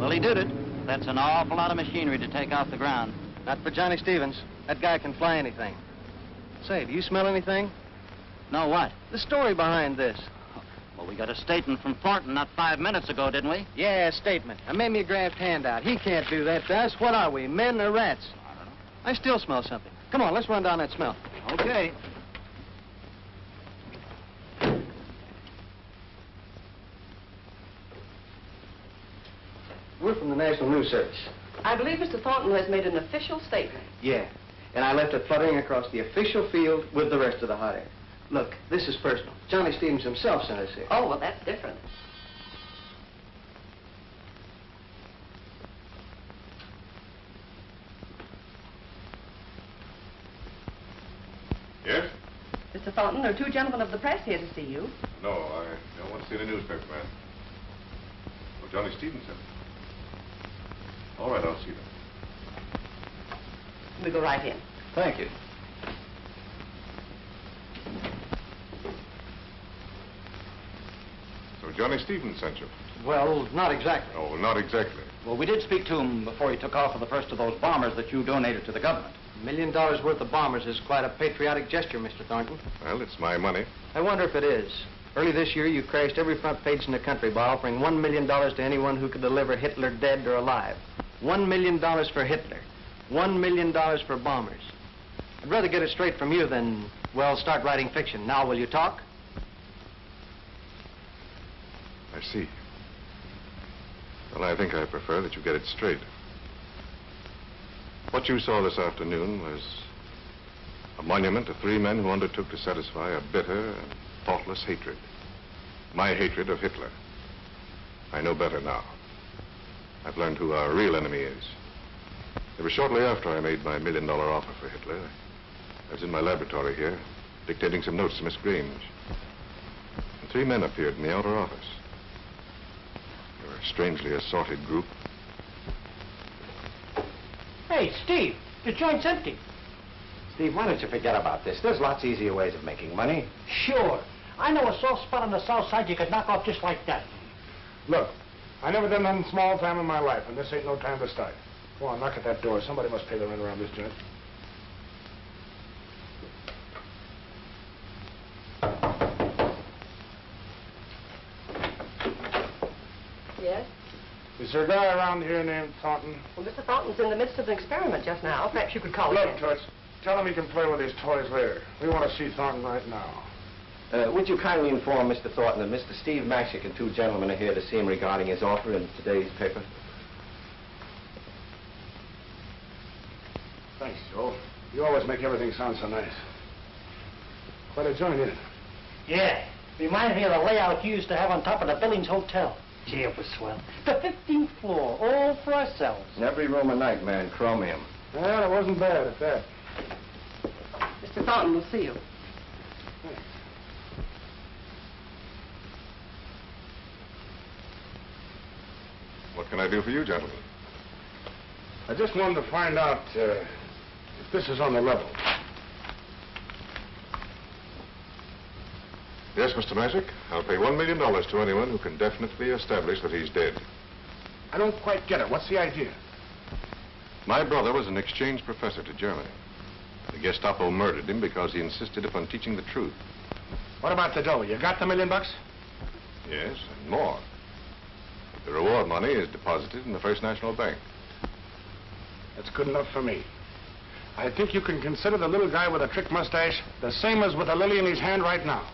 Well, he did it. That's an awful lot of machinery to take off the ground. Not for Johnny Stevens. That guy can fly anything. Say, do you smell anything? No, what? The story behind this. Well, we got a statement from Thornton not 5 minutes ago, didn't we? Yeah, statement. A mimeographed handout. He can't do that to us. What are we, men or rats? I don't know. I still smell something. Come on, let's run down that smell. Okay. We're from the National News Service. I believe Mr. Thornton has made an official statement. Yeah, and I left it fluttering across the official field with the rest of the hot air. Look, this is personal. Johnny Stevens himself sent us here. Oh, well, that's different. Yes? Mr. Thornton, there are two gentlemen of the press here to see you. No, I don't want to see the newspaper man. Well, Johnny Stevenson. All right, I'll see them. We go right in. Thank you. So Johnny Stevens sent you? Well, not exactly. Oh, not exactly. Well, we did speak to him before he took off with the first of those bombers that you donated to the government. $1 million worth of bombers is quite a patriotic gesture, Mr. Thornton. Well, it's my money. I wonder if it is. Early this year, you crashed every front page in the country by offering $1 million to anyone who could deliver Hitler dead or alive. $1 million for Hitler. $1 million for bombers. I'd rather get it straight from you than, well, start writing fiction. Now, will you talk? I see. Well, I think I prefer that you get it straight. What you saw this afternoon was a monument to 3 men who undertook to satisfy a bitter and thoughtless hatred. My hatred of Hitler. I know better now. I've learned who our real enemy is. It was shortly after I made my $1 million offer for Hitler. I was in my laboratory here, dictating some notes to Miss Grange. And 3 men appeared in the outer office. They were a strangely assorted group. Hey, Steve, the joint's empty. Steve, why don't you forget about this? There's lots easier ways of making money. Sure. I know a soft spot on the south side you could knock off just like that. Look, I never done nothing small time in my life, and this ain't no time to start. Go on, knock at that door. Somebody must pay the rent around this joint. Yes? Is there a guy around here named Thornton? Well, Mr. Thornton's in the midst of an experiment just now. Perhaps you could call Look, him. Toots, tell him he can play with his toys later. We want to see Thornton right now. Would you kindly inform Mr. Thornton that Mr. Steve Mashick and 2 gentlemen are here to see him regarding his offer in today's paper? Thanks, Joe. You always make everything sound so nice. Quite a joint, isn't it? Yeah. Reminds me of the layout you used to have on top of the Billings Hotel. Gee, it was swell. The 15th floor, all for ourselves. Every room a night, man. Chromium. Well, it wasn't bad at that. Mr. Thornton will see you. Thanks. What can I do for you, gentlemen? I just wanted to find out if this is on the level. Yes, Mr. Mashick. I'll pay $1 million to anyone who can definitely establish that he's dead. I don't quite get it. What's the idea? My brother was an exchange professor to Germany. The Gestapo murdered him because he insisted upon teaching the truth. What about the dough? You got the $1 million? Yes, and more. The reward money is deposited in the First National Bank. That's good enough for me. I think you can consider the little guy with a trick mustache the same as with a lily in his hand right now.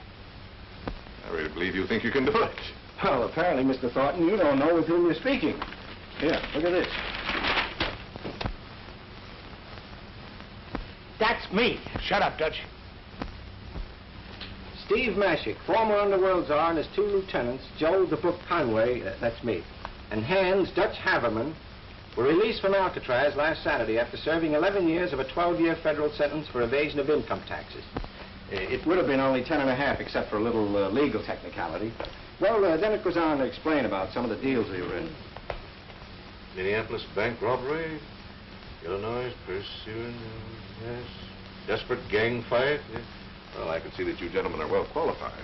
I really believe you think you can do it. Well, apparently, Mr. Thornton, you don't know with whom you're speaking. Here, look at this. That's me. Shut up, Dutch. Steve Mashick, former underworld czar, and his 2 lieutenants, Joe the Book Conway, that's me, and Hans Dutch Haverman, were released from Alcatraz last Saturday after serving 11 years of a 12-year federal sentence for evasion of income taxes. It would have been only 10.5, except for a little legal technicality. Well, then it goes on to explain about some of the deals we were in. Minneapolis bank robbery, Illinois pursuing, yes, desperate gang fight. Yes. Well, I can see that you gentlemen are well qualified.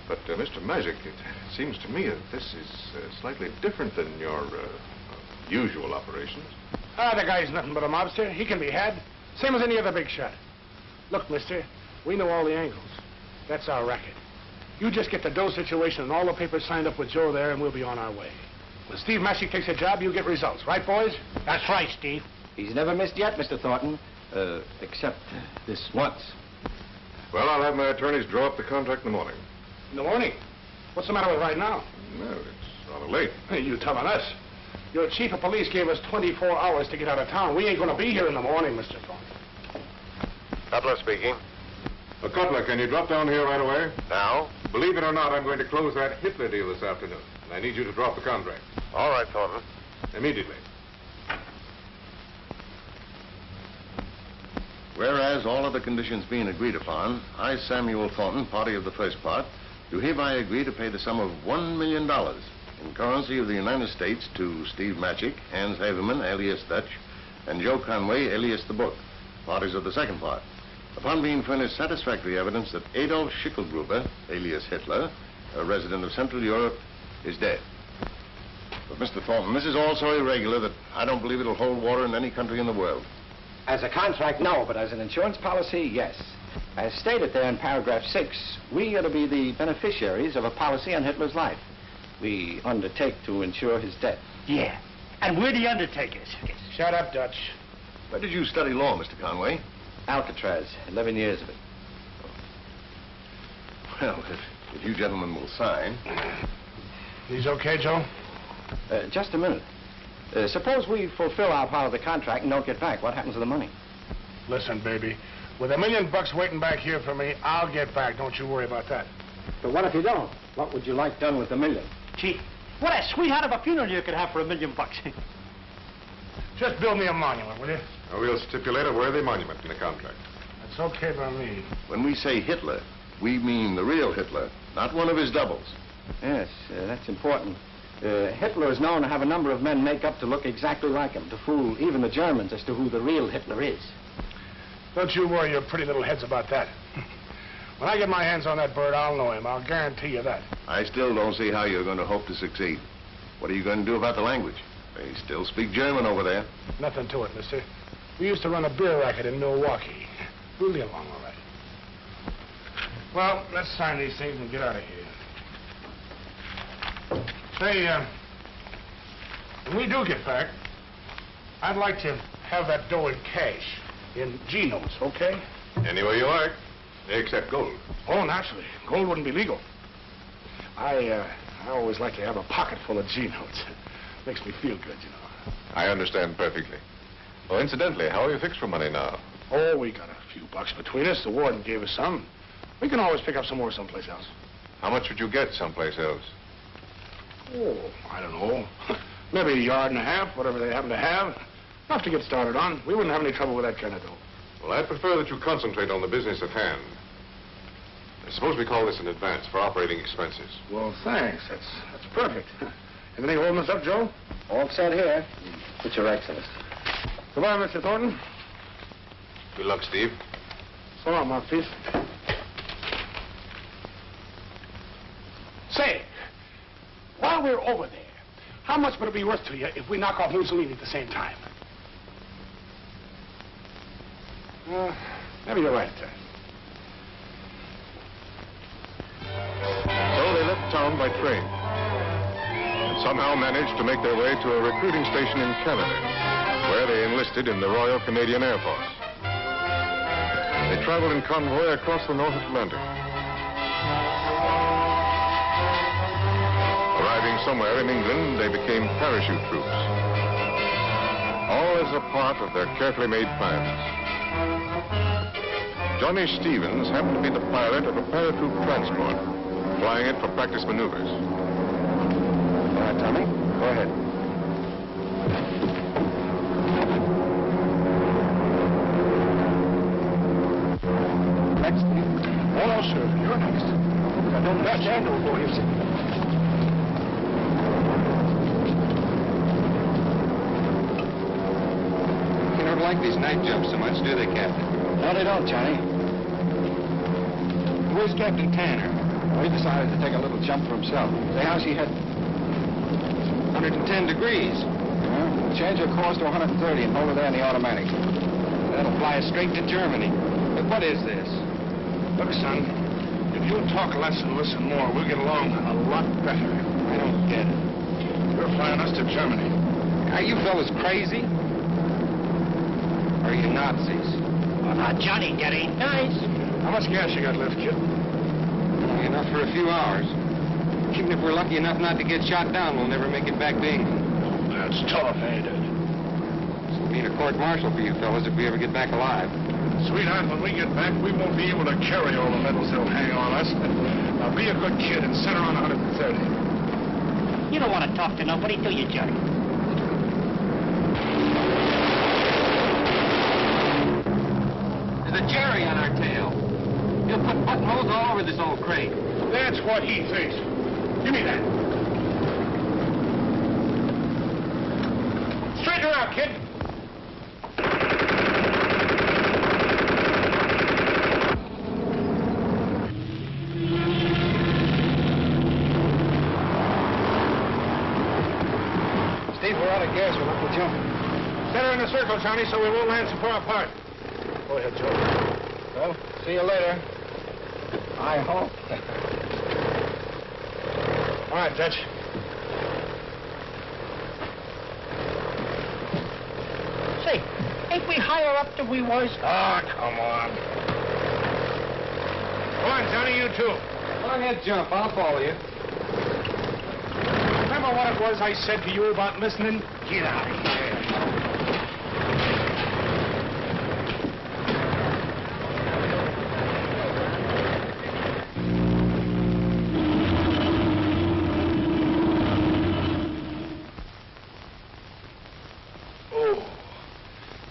But, Mr. Mashick, it seems to me that this is slightly different than your Usual operations. The guy's nothing but a mobster. He can be had. Same as any other big shot. Look, mister, we know all the angles. That's our racket. You just get the dough situation and all the papers signed up with Joe there, and we'll be on our way. When Steve Massey takes a job, you get results. Right, boys? That's right, Steve. He's never missed yet, Mr. Thornton, except this once. Well, I'll have my attorneys draw up the contract in the morning. In the morning. What's the matter with right now? Well, it's rather late. Hey, you telling us? Your chief of police gave us 24 hours to get out of town. We ain't going to be here in the morning, Mr. Thornton. Cutler speaking. Cutler, can you drop down here right away? Now? Believe it or not, I'm going to close that Hitler deal this afternoon. And I need you to drop the contract. All right, Thornton. Immediately. Whereas all other conditions being agreed upon, I, Samuel Thornton, party of the first part, do hereby agree to pay the sum of $1 million in currency of the United States to Steve Matchick, Hans Haverman, alias Dutch, and Joe Conway, alias The Book, parties of the second part, upon being furnished satisfactory evidence that Adolf Schicklgruber, alias Hitler, a resident of Central Europe, is dead. But, Mr. Thornton, this is all so irregular that I don't believe it'll hold water in any country in the world. As a contract, no, but as an insurance policy, yes. As stated there in paragraph 6, we are to be the beneficiaries of a policy on Hitler's life. We undertake to insure his death. Yeah. And we're the undertakers. Shut up, Dutch. Where did you study law, Mr. Conway? Alcatraz, 11 years of it. Well, if you gentlemen will sign. He's okay, Joe? Just a minute. Suppose we fulfill our part of the contract and don't get back. What happens to the money? Listen, baby. With $1 million waiting back here for me, I'll get back. Don't you worry about that. But what if you don't? What would you like done with the $1 million? Gee, what a sweetheart of a funeral you could have for $1 million. Just build me a monument, will you? We'll stipulate a worthy monument in the contract. That's okay by me. When we say Hitler, we mean the real Hitler, not one of his doubles. Yes, that's important. Hitler is known to have a number of men make up to look exactly like him, to fool even the Germans as to who the real Hitler is. Don't you worry your pretty little heads about that. When I get my hands on that bird, I'll know him. I'll guarantee you that. I still don't see how you're going to hope to succeed. What are you going to do about the language? They still speak German over there. Nothing to it, mister. We used to run a beer racket in Milwaukee. We'll get along all right. Well, let's sign these things and get out of here. Say, when we do get back, I'd like to have that dough in cash, in G-notes, okay? Any way you like, except gold. Oh, naturally. Gold wouldn't be legal. I always like to have a pocket full of G-notes. Makes me feel good, you know. I understand perfectly. Oh, incidentally, how are you fixed for money now? Oh, we got a few bucks between us. The warden gave us some. We can always pick up some more someplace else. How much would you get someplace else? Oh, I don't know. Maybe a yard and a half, whatever they happen to have. Enough to get started on. We wouldn't have any trouble with that kind of dough. Well, I prefer that you concentrate on the business at hand. Suppose we call this an advance for operating expenses. Well, thanks. That's perfect. Anything holding us up, Joe? All set here. It's Your Excellency. Goodbye, Mr. Thornton. Good luck, Steve. So long, Mouthpiece. Say, while we're over there, how much would it be worth to you if we knock off Mussolini at the same time? Maybe you're right. So they left town by train and somehow managed to make their way to a recruiting station in Canada, where they enlisted in the Royal Canadian Air Force. They traveled in convoy across the North Atlantic. Arriving somewhere in England, they became parachute troops. All as a part of their carefully made plans. Johnny Stevens happened to be the pilot of a paratroop transport, flying it for practice maneuvers. All right, Tommy, go ahead. Next. Oh, no, sir. You're next. I don't understand no boy, you see. They don't like these night jumps so much, do they, Captain? No, they don't, Johnny. Where's Captain Tanner? Well, he decided to take a little jump for himself. Say, how's he heading? 110 degrees. Well, Change your course to 130 and hold it there in the automatic. That'll fly us straight to Germany. But what is this? Look, son, if you talk less and listen more, we'll get along a lot better. I don't get it. You're flying us to Germany. Are you fellas crazy? Or are you Nazis? Well, now, Johnny, that ain't nice. How much gas you got left, kid? Only enough for a few hours. Even if we're lucky enough not to get shot down, we'll never make it back to England. That's tough, ain't it? This will mean a court-martial for you fellas if we ever get back alive. Sweetheart, when we get back, we won't be able to carry all the medals they'll hang on us. Now, be a good kid and set her on 130. You don't want to talk to nobody, do you, Johnny? There's a Jerry on our tail. He'll put buttonholes all over this old crate. That's what he thinks. Give me that. Straighten her out, kid. Steve, we're out of gas. We'll have to jump. Set her in a circle, Johnny, so we won't land so far apart. Go ahead, Joe. Well, see you later. I hope. All right, Dutch. Say, ain't we higher up than we was? Oh, come on. Go on, Johnny, you too. Go ahead, jump. I'll follow you. Remember what it was I said to you about listening? Get out of here.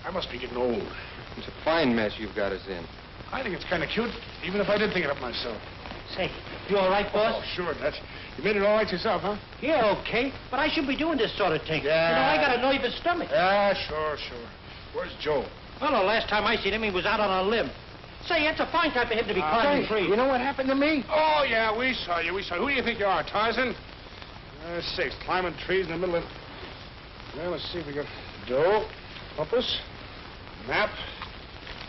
I must be getting old. It's a fine mess you've got us in. I think it's kind of cute, even if I did think it up myself. Say, you all right, boss? Oh, sure, Dutch. You made it all right yourself, huh? Yeah, okay. But I shouldn't be doing this sort of thing. Yeah. You know, I got a nervous stomach. Yeah, sure. Where's Joe? Well, the last time I seen him, he was out on a limb. Say, it's a fine time for him to be climbing trees. You know what happened to me? Oh, yeah, we saw you. Who do you think you are, Tarzan? Sakes, climbing trees in the middle of... Well, let's see if we got dough, compass, map,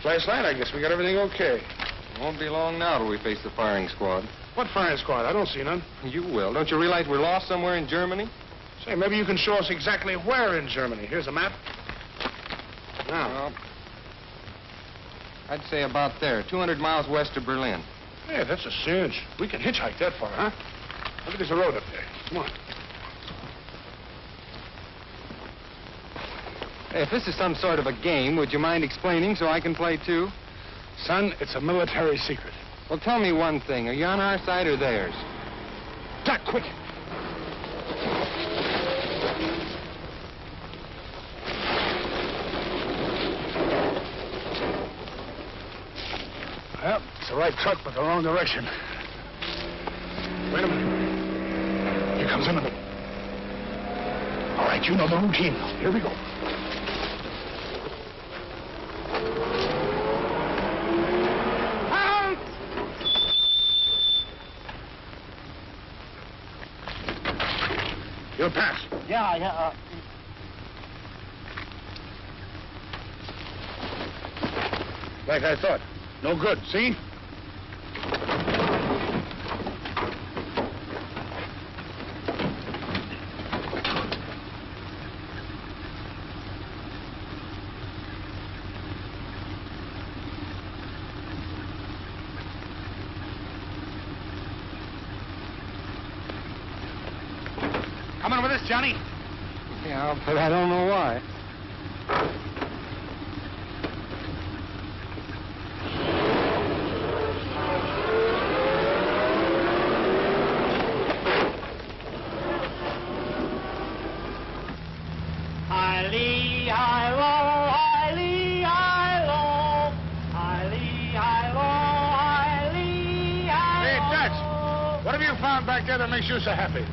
flashlight. I guess we got everything okay. Won't be long now till we face the firing squad. What firing squad? I don't see none. You will. Don't you realize we're lost somewhere in Germany? Say, maybe you can show us exactly where in Germany. Here's a map. Now. Well, I'd say about there, 200 miles west of Berlin. Yeah, that's a cinch. We can hitchhike that far, huh? Look, there's a road up there. Come on. Hey, if this is some sort of a game, would you mind explaining so I can play too? Son, it's a military secret. Well, tell me one thing. Are you on our side or theirs? Duck, quick. Well, it's the right truck, but the wrong direction. Wait a minute. Here comes another. All right, you know the routine. Here we go. You'll pass. Yeah. Like I thought. No good, see? Coming with us, Johnny. Yeah, but I don't know why. Hey, Dutch, what have you found back there that makes you so happy?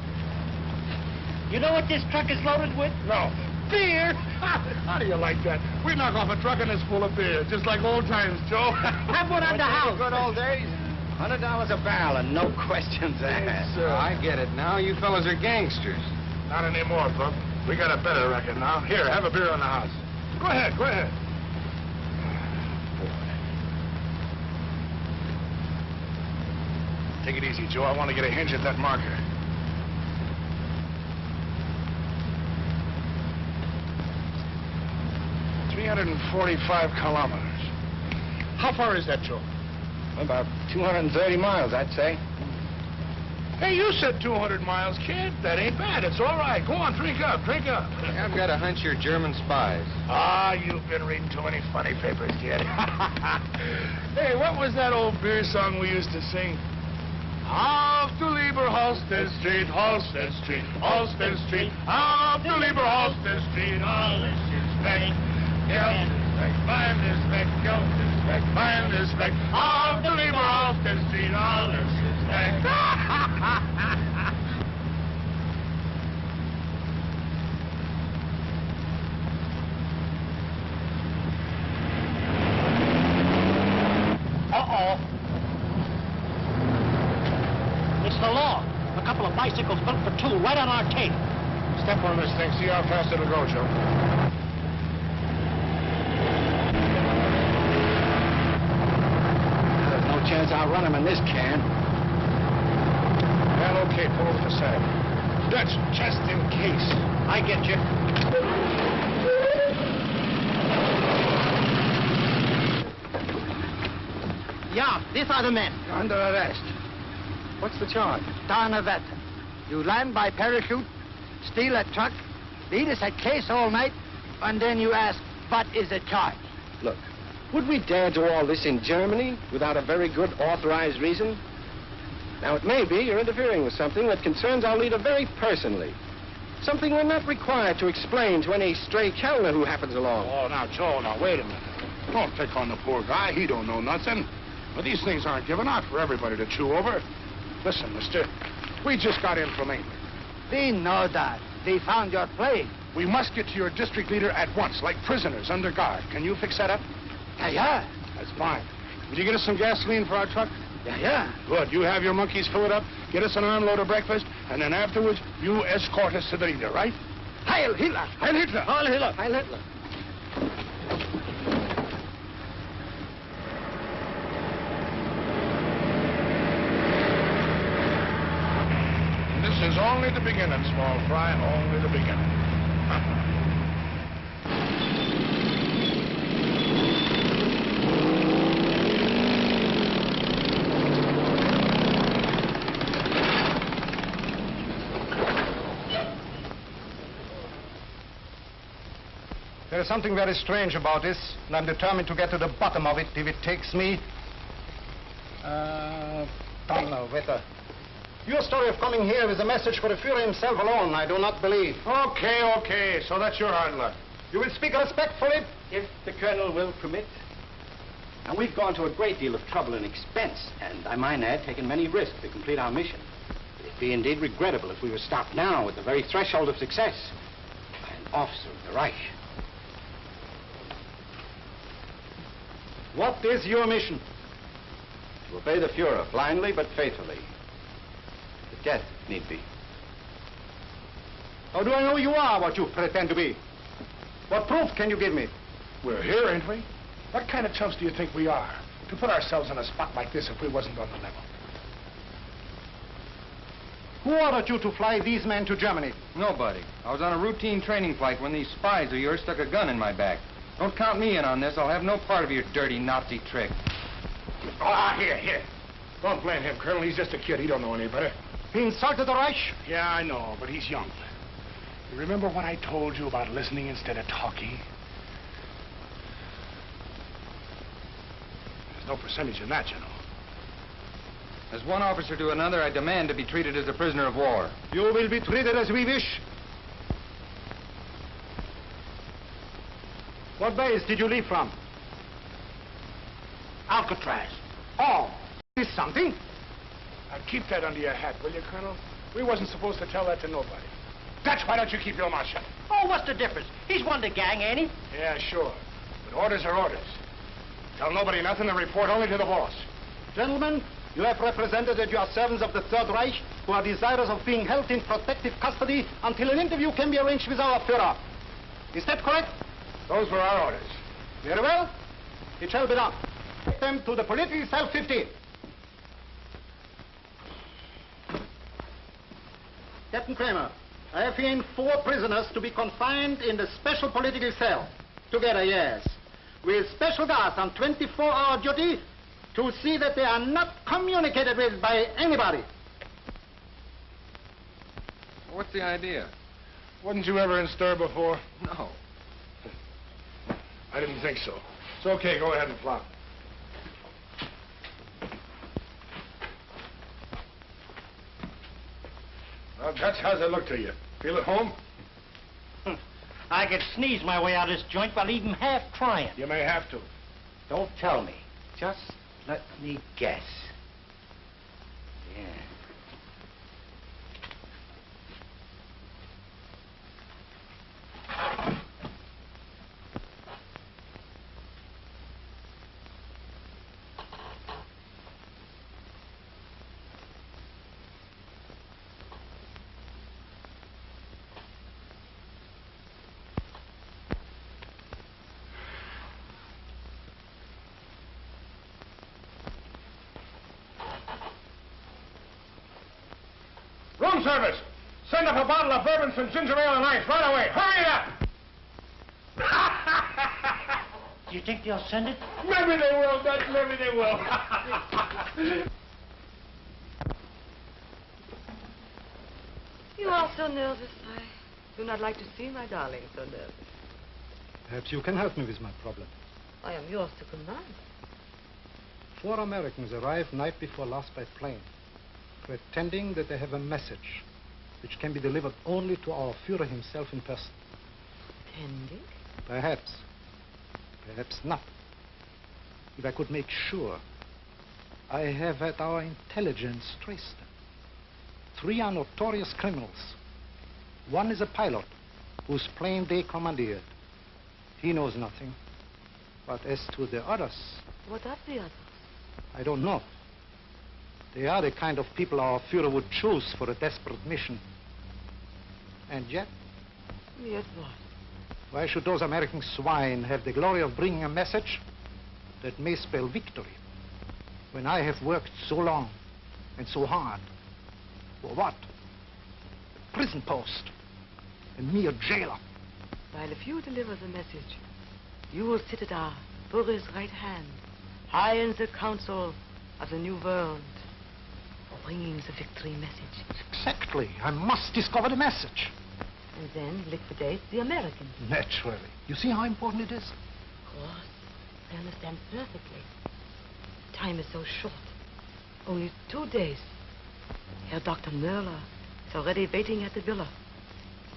You know what this truck is loaded with? No. Beer? How do you like that? We knock off a truck and it's full of beer, just like old times, Joe. Have one on the house. Good old days. $100 a barrel and no questions asked. Sir. I get it now. You fellas are gangsters. Not anymore, Buck. We got a better record now. Here, have a beer in the house. Go ahead, go ahead. Take it easy, Joe. I want to get a hinge at that marker. "345 kilometers. How far is that, Joe? About 230 miles, I'd say. Hey, you said 200 miles, kid. That ain't bad. It's all right. Go on, drink up, drink up. I've got a hunch you're German spies. Ah, you've been reading too many funny papers, kid. Hey, what was that old beer song we used to sing? Auf du lieber Halsted Street, Halsted Street, Halsted Street. Auf du lieber Halsted Street, alles ist weg. Geld ist weg, Wein ist weg, Geld ist weg, Wein ist weg. Auf du lieber Halsted Street, alles ist weg. Uh-oh. It's the law. A couple of bicycles built for two right on our tape. Step on this thing, see how fast it'll go, Joe. There's no chance I'll run him in this can. Well, okay, pull over the side. Dutch, just in case. I get you. Yeah, these are the men. You're under arrest. What's the charge? Donnerwetter. You land by parachute, steal a truck, lead us a case all night, and then you ask, what is the charge? Look, would we dare do all this in Germany without a very good authorized reason? Now, it may be you're interfering with something that concerns our leader very personally. Something we're not required to explain to any stray Kellner who happens along. Oh, now, Joe, now, wait a minute. Don't pick on the poor guy. He don't know nothing. But these things aren't given out for everybody to chew over. Listen, mister, we just got in from England. We know that. We found your plane. We must get to your district leader at once, like prisoners under guard. Can you fix that up? Yeah. That's fine. Will you get us some gasoline for our truck? Yeah. Good. You have your monkeys fill it up, get us an armload of breakfast, and then afterwards, you escort us to the leader, right? Heil Hitler! Heil Hitler! Heil Hitler! Heil Hitler. This is only the beginning, small fry, only the beginning. There is something very strange about this, and I'm determined to get to the bottom of it if it takes me... Donnerwetter. Your story of coming here is a message for the Führer himself alone, I do not believe. Okay, so that's your hard luck. You will speak respectfully? If the Colonel will permit. Now, we've gone to a great deal of trouble and expense, and I might add, taken many risks to complete our mission. It'd be indeed regrettable if we were stopped now at the very threshold of success by an officer of the Reich. What is your mission? To obey the Führer, blindly but faithfully. To death, if need be. How do I know you are what you pretend to be? What proof can you give me? We're here, ain't we? What kind of chumps do you think we are to put ourselves in a spot like this if we wasn't on the level? Who ordered you to fly these men to Germany? Nobody. I was on a routine training flight when these spies of yours stuck a gun in my back. Don't count me in on this. I'll have no part of your dirty Nazi trick. Here. Don't blame him, Colonel. He's just a kid. He don't know any better. He insulted the Reich? Yeah, I know, but he's young. You remember what I told you about listening instead of talking? There's no percentage in that, you know. As one officer to another, I demand to be treated as a prisoner of war. You will be treated as we wish. What base did you leave from? Alcatraz. Oh, is something? Now keep that under your hat, will you, Colonel? We wasn't supposed to tell that to nobody. Dutch, why don't you keep your mouth shut? Oh, what's the difference? He's one of the gang, ain't he? Yeah, sure. But orders are orders. Tell nobody nothing and report only to the boss. Gentlemen, You have represented that you are servants of the Third Reich who are desirous of being held in protective custody until an interview can be arranged with our Führer. Is that correct? Those were our orders. Very well. It shall be done. Take them to the political cell 15. Captain Kramer, I have here 4 prisoners to be confined in the special political cell. Together, yes. With special guards on 24-hour duty to see that they are not communicated with by anybody. What's the idea? Wasn't you ever in stir before? No. I didn't think so. It's okay, go ahead and flop. Well, Dutch, how's it look to you? Feel at home? I could sneeze my way out of this joint while even half trying. You may have to. Don't tell me. Just let me guess. Yeah. Room service! Send up a bottle of bourbon, some ginger ale and ice right away. Hurry up! Do you think they'll send it? Maybe they will, Dutch. Maybe they will. You are so nervous. I do not like to see my darling so nervous. Perhaps you can help me with my problem. I am yours to command. 4 Americans arrived night before last by plane, pretending that they have a message which can be delivered only to our Führer himself in person. Pretending? Perhaps. Perhaps not. If I could make sure, I have had our intelligence trace them. 3 are notorious criminals. 1 is a pilot whose plane they commandeered. He knows nothing. But as to the others... What of the others? I don't know. They are the kind of people our Führer would choose for a desperate mission. And yet, Yet what? why should those American swine have the glory of bringing a message that may spell victory when I have worked so long and so hard? For what? A prison post. A mere jailer. While if you deliver the message, you will sit at our Führer's right hand, high in the council of the new world, bringing the victory message. Exactly. I must discover the message. And then liquidate the Americans. Naturally. You see how important it is? Of course. I understand perfectly. Time is so short. Only 2 days. Herr Dr. Möller is already waiting at the villa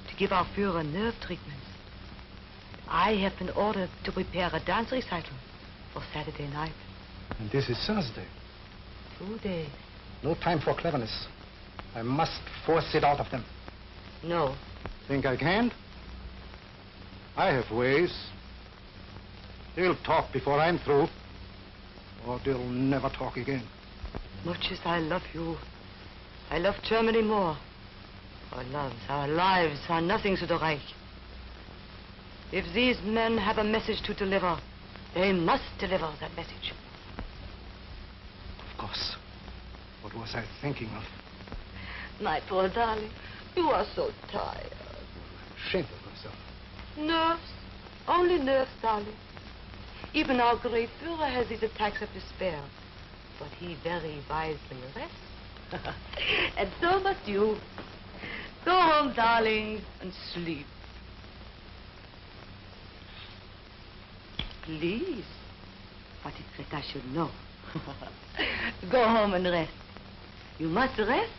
to give our Führer nerve treatments. I have been ordered to prepare a dance recital for Saturday night. And this is Thursday. 2 days. No time for cleverness. I must force it out of them. No. Think I can? I have ways. They'll talk before I'm through. Or they'll never talk again. Much as I love you, I love Germany more. Our loves, our lives are nothing to the Reich. If these men have a message to deliver, they must deliver that message. Of course. What was I thinking of? My poor darling, you are so tired. I'm ashamed of myself. Nerves. Only nerves, darling. Even our great Führer has these attacks of despair. But he very wisely rests. And so must you. Go home, darling, and sleep. Please. What is that I should know? Go home and rest. You must rest.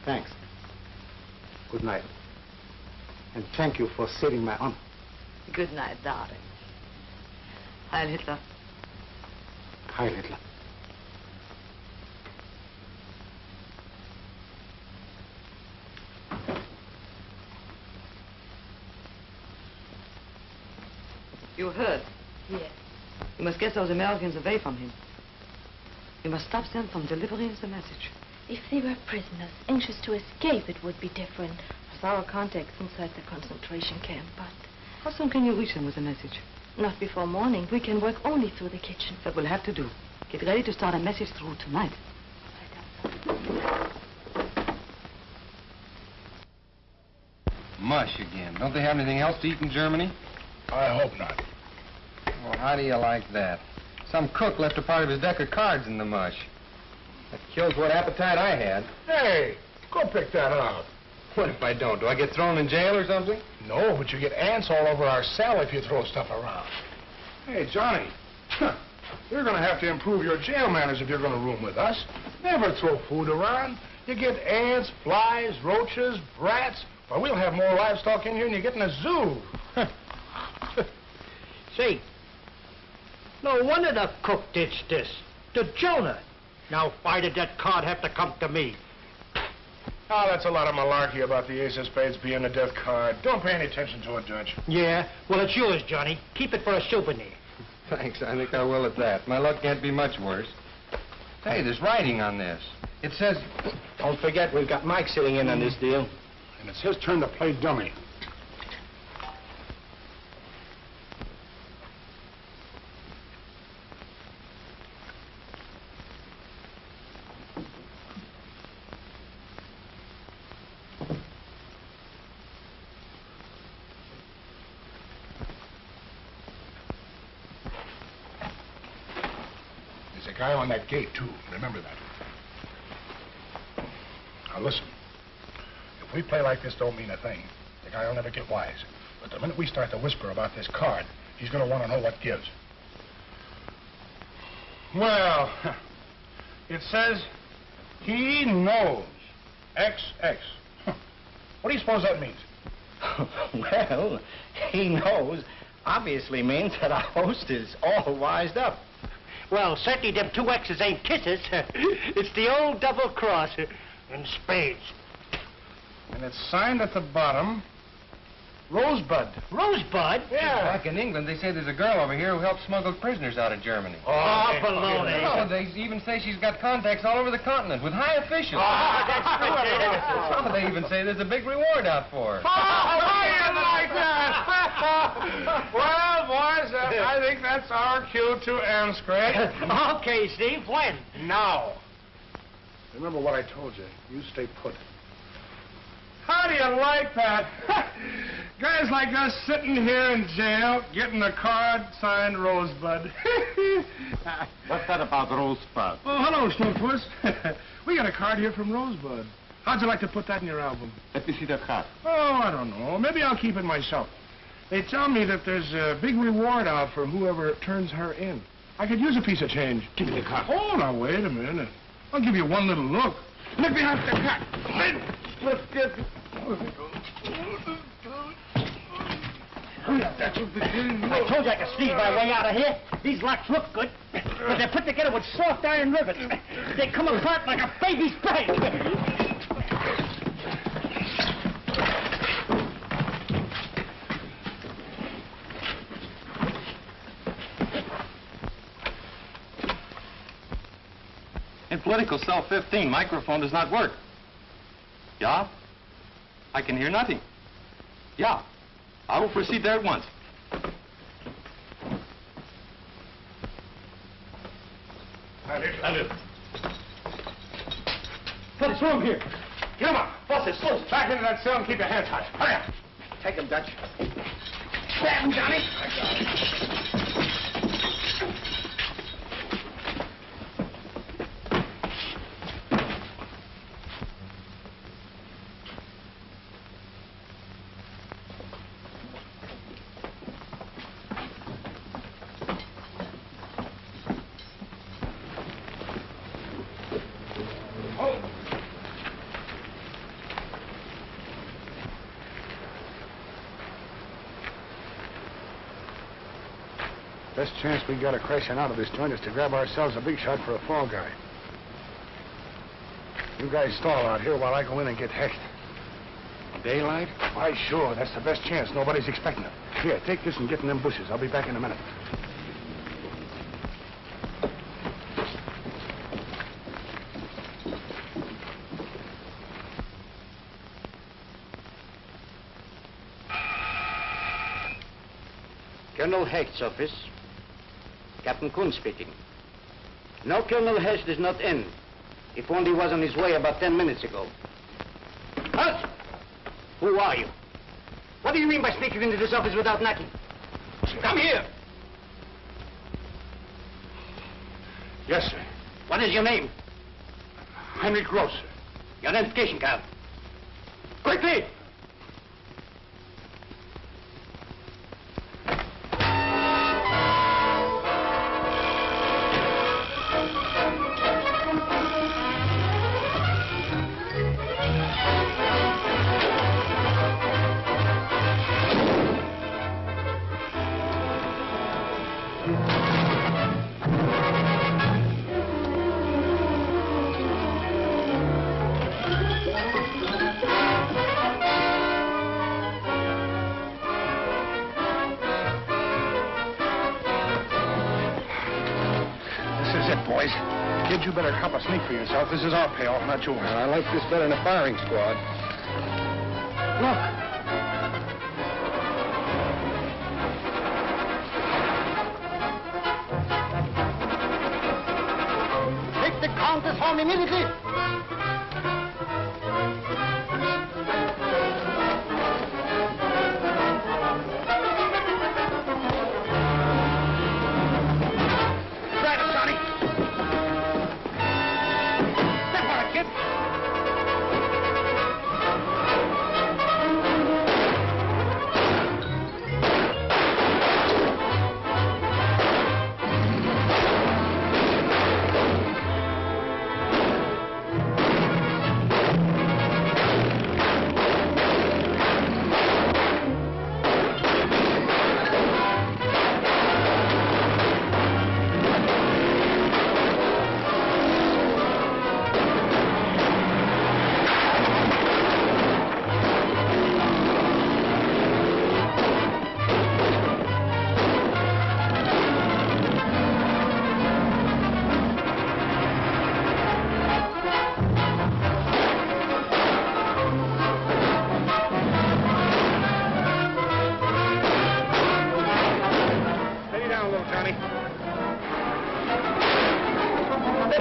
Thanks. Good night. And thank you for saving my honor. Good night, darling. Heil Hitler. Heil Hitler. you heard? Yes. You must get those Americans away from him. You must stop them from delivering the message. If they were prisoners, anxious to escape, it would be different. With our contacts inside the concentration camp, but How soon can you reach them with the message? not before morning. We can work only through the kitchen. That will have to do. Get ready to start a message through tonight. Mush again. Don't they have anything else to eat in Germany? I hope not. Well, how do you like that? Some cook left a part of his deck of cards in the mush. That kills what appetite I had. Hey, go pick that up. What if I don't? Do I get thrown in jail or something? No, but you get ants all over our cell if you throw stuff around. Hey, Johnny, you're going to have to improve your jail manners if you're going to room with us. Never throw food around. You get ants, flies, roaches, rats. Well, we'll have more livestock in here than you get in a zoo. Say, no wonder the cook ditched this. To Jonah. Now, why did that card have to come to me? Oh, that's a lot of malarkey about the ace of spades being a death card. Don't pay any attention to it, Judge. Yeah, well, it's yours, Johnny. Keep it for a souvenir. Thanks, I think I will at that. My luck can't be much worse. Hey, there's writing on this. It says... Don't forget, we've got Mike sitting in on this deal. And it's his turn to play dummy. There's a guy on that gate, too. Remember that. Now, listen. If we play like this don't mean a thing, the guy will never get wise. But the minute we start to whisper about this card, he's going to want to know what gives. Well, it says he knows. XX. What do you suppose that means? Well, he knows obviously means that our host is all wised up. Well, certainly them two X's ain't kisses. It's the old double cross in spades. And it's signed at the bottom, Rosebud. Rosebud? Yeah. Back in England, they say there's a girl over here who helps smuggle prisoners out of Germany. Oh, baloney. Oh, they even say she's got contacts all over the continent with high officials. Oh, that's good, Oh, they even say there's a big reward out for her. Oh, I like that! Well, boys, I think that's our cue to end, Scratch. Okay, Steve, when? Now. Remember what I told you. You stay put. How do you like that? Guys like us sitting here in jail, getting a card signed Rosebud. What's that about Rosebud? Oh, hello, Snowpuss. We got a card here from Rosebud. How'd you like to put that in your album? Let me see the card. Oh, I don't know. Maybe I'll keep it myself. They tell me that there's a big reward out for whoever turns her in. I could use a piece of change. Give me the card. Oh, now, wait a minute. I'll give you one little look. Look behind the cat. Let's get... I told you I could sneeze my way out of here. These locks look good, but they're put together with soft iron rivets. They come apart like a baby's brain. In political cell 15, microphone does not work. Yeah? I can hear nothing. Yeah. I will proceed there at once. What's wrong here? Get him up. Boss, it's close. Back into that cell and keep your hands tight. Hurry up. Take him, Dutch. Grab him, Johnny. Best chance we got of crashing out of this joint is to grab ourselves a big shot for a fall guy. You guys stall out here while I go in and get hecked. Daylight? Why, sure. That's the best chance. Nobody's expecting it. Here, take this and get in them bushes. I'll be back in a minute. Colonel Hecht's office. Captain Kuhn speaking. No, Colonel Hecht is not in. If only he was on his way about 10 minutes ago. Halt! Who are you? What do you mean by sneaking into this office without knocking? Come here! Yes, sir. What is your name? Henry Gross, sir. Your identification card. Quickly! Boys, kid, you better cop a sneak for yourself. This is our payoff, not yours. I like this better than a firing squad. Look. Take the Countess home immediately.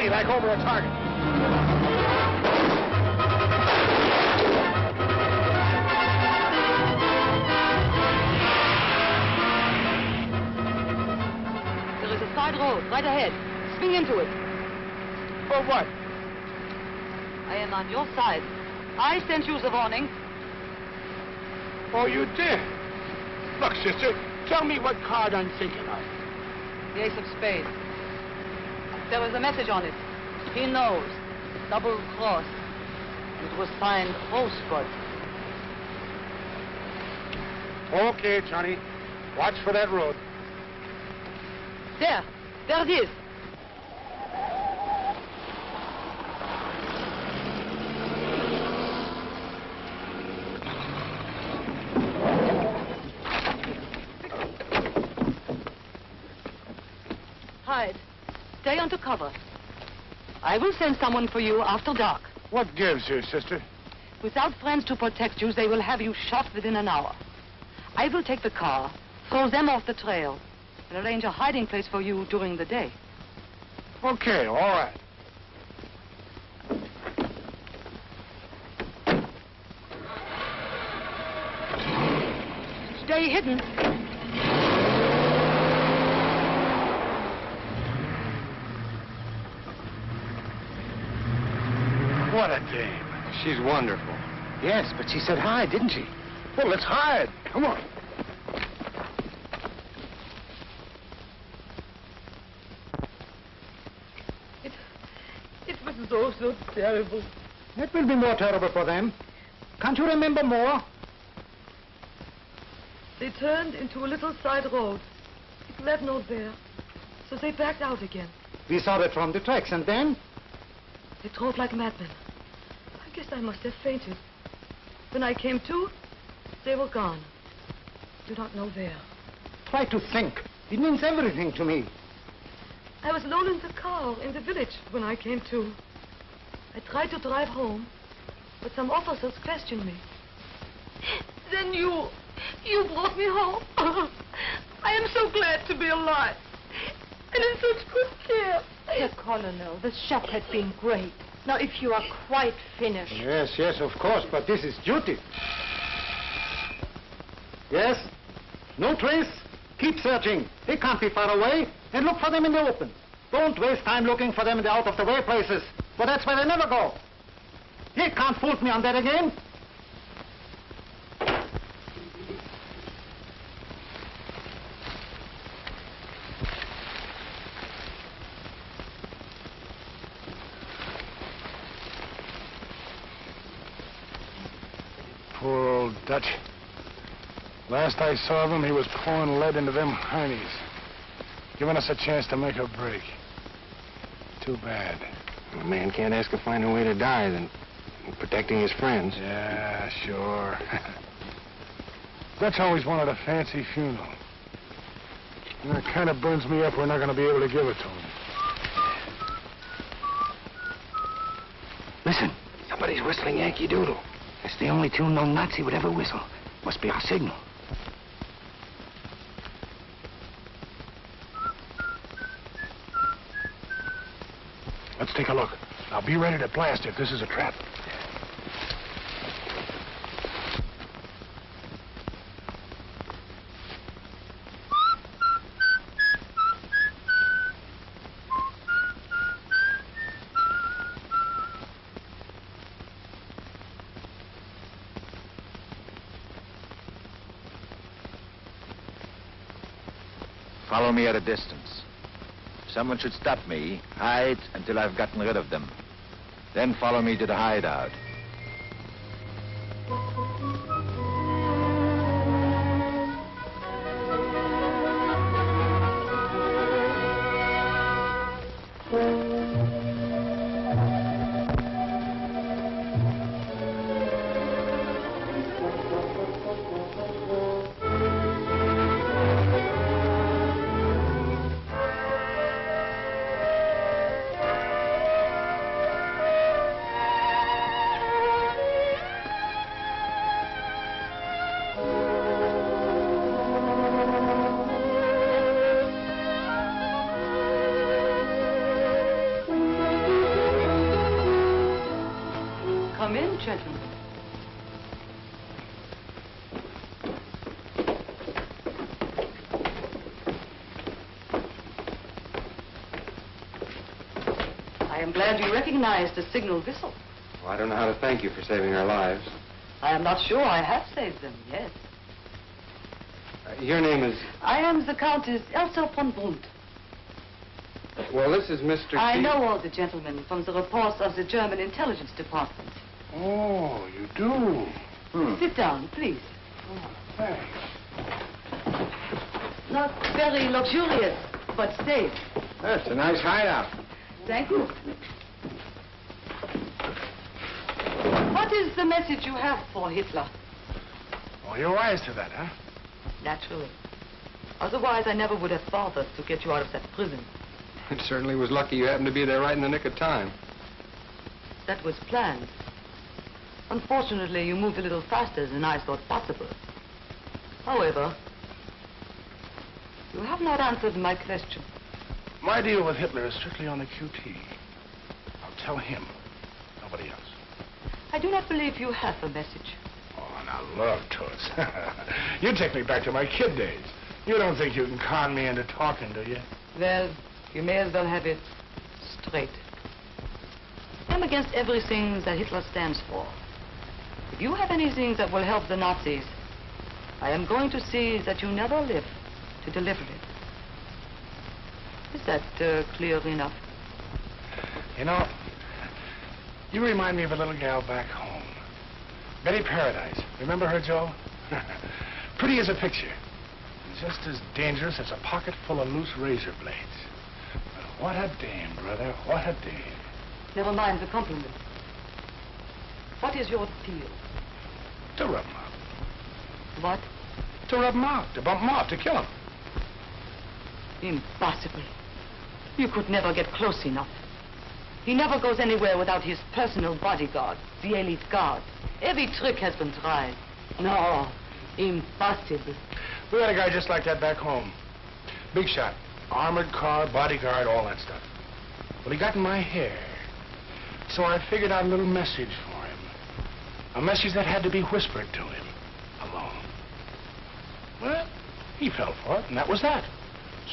Like over a target. There is a side road right ahead. Swing into it. For what? I am on your side. I sent you the warning. Oh, you did? Look, sister, tell me what card I'm thinking of. The ace of spades. There was a message on it. He knows. Double cross. It was signed Rosebud. Okay, Johnny. Watch for that road. There. There it is. Hide. Stay under cover. I will send someone for you after dark. What gives here, sister? Without friends to protect you, they will have you shot within an hour. I will take the car, throw them off the trail, and arrange a hiding place for you during the day. Okay, all right. Stay hidden. What a dame. She's wonderful. Yes, but she said hide, didn't she? Well, let's hide. Come on. It was so terrible. It will be more terrible for them. Can't you remember more? They turned into a little side road. It led nowhere. So they backed out again. We saw that from the tracks, and then? They drove like madmen. I guess I must have fainted. When I came to, they were gone. do not know where. Try to think. It means everything to me. I was alone in the car in the village when I came to. I tried to drive home, but some officers questioned me. Then you brought me home. I am so glad to be alive. And in such good care. Herr Colonel, the shot had been great. Now, if you are quite finished... Yes, yes, of course, but this is duty. Yes? No trace? Keep searching. They can't be far away. And look for them in the open. Don't waste time looking for them in the out-of-the-way places, for that's where they never go. You can't fool me on that again. Poor old Dutch. Last I saw of him, he was pouring lead into them heinies, giving us a chance to make a break. Too bad. A man can't ask a finer way to die than protecting his friends. Yeah, sure. Dutch always wanted a fancy funeral. And it kind of burns me up we're not going to be able to give it to him. Listen, somebody's whistling Yankee Doodle. It's the only tune no Nazi would ever whistle. Must be our signal. Let's take a look. Now be ready to blast if this is a trap. Follow me at a distance. If someone should stop me, hide until I've gotten rid of them. Then follow me to the hideout. Come in, gentlemen. I am glad you recognize the signal whistle. Well, I don't know how to thank you for saving our lives. I am not sure I have saved them, yes. Your name is... I am the Countess Elsa von Brunt. Well, this is Mr. I know all the gentlemen from the reports of the German intelligence department. Oh, you do? Sit down, please. Oh, thanks. Not very luxurious, but safe. That's a nice hideout. Thank you. What is the message you have for Hitler? Oh, you're wise to that, huh? Naturally. Otherwise, I never would have bothered to get you out of that prison. It certainly was lucky you happened to be there right in the nick of time. That was planned. Unfortunately, you moved a little faster than I thought possible. However, you have not answered my question. My deal with Hitler is strictly on the QT. I'll tell him, nobody else. I do not believe you have a message. Oh, now look, Toots. You take me back to my kid days. You don't think you can con me into talking, do you? Well, you may as well have it straight. I'm against everything that Hitler stands for. If you have anything that will help the Nazis, I am going to see that you never live to deliver it. Is that clear enough? You know, you remind me of a little gal back home. Betty Paradise. Remember her, Joe? Pretty as a picture. And just as dangerous as a pocket full of loose razor blades. But what a dame, brother. What a dame. Never mind the compliment. What is your deal? To rum. What? To rub him out, to bump him off, to kill him. Impossible. You could never get close enough. He never goes anywhere without his personal bodyguard, the elite guard. Every trick has been tried. No, impossible. We had a guy just like that back home. Big shot. Armored car, bodyguard, all that stuff. Well, he got in my hair. So I figured out a little message for him. A message that had to be whispered to him. Alone. Well, he fell for it, and that was that.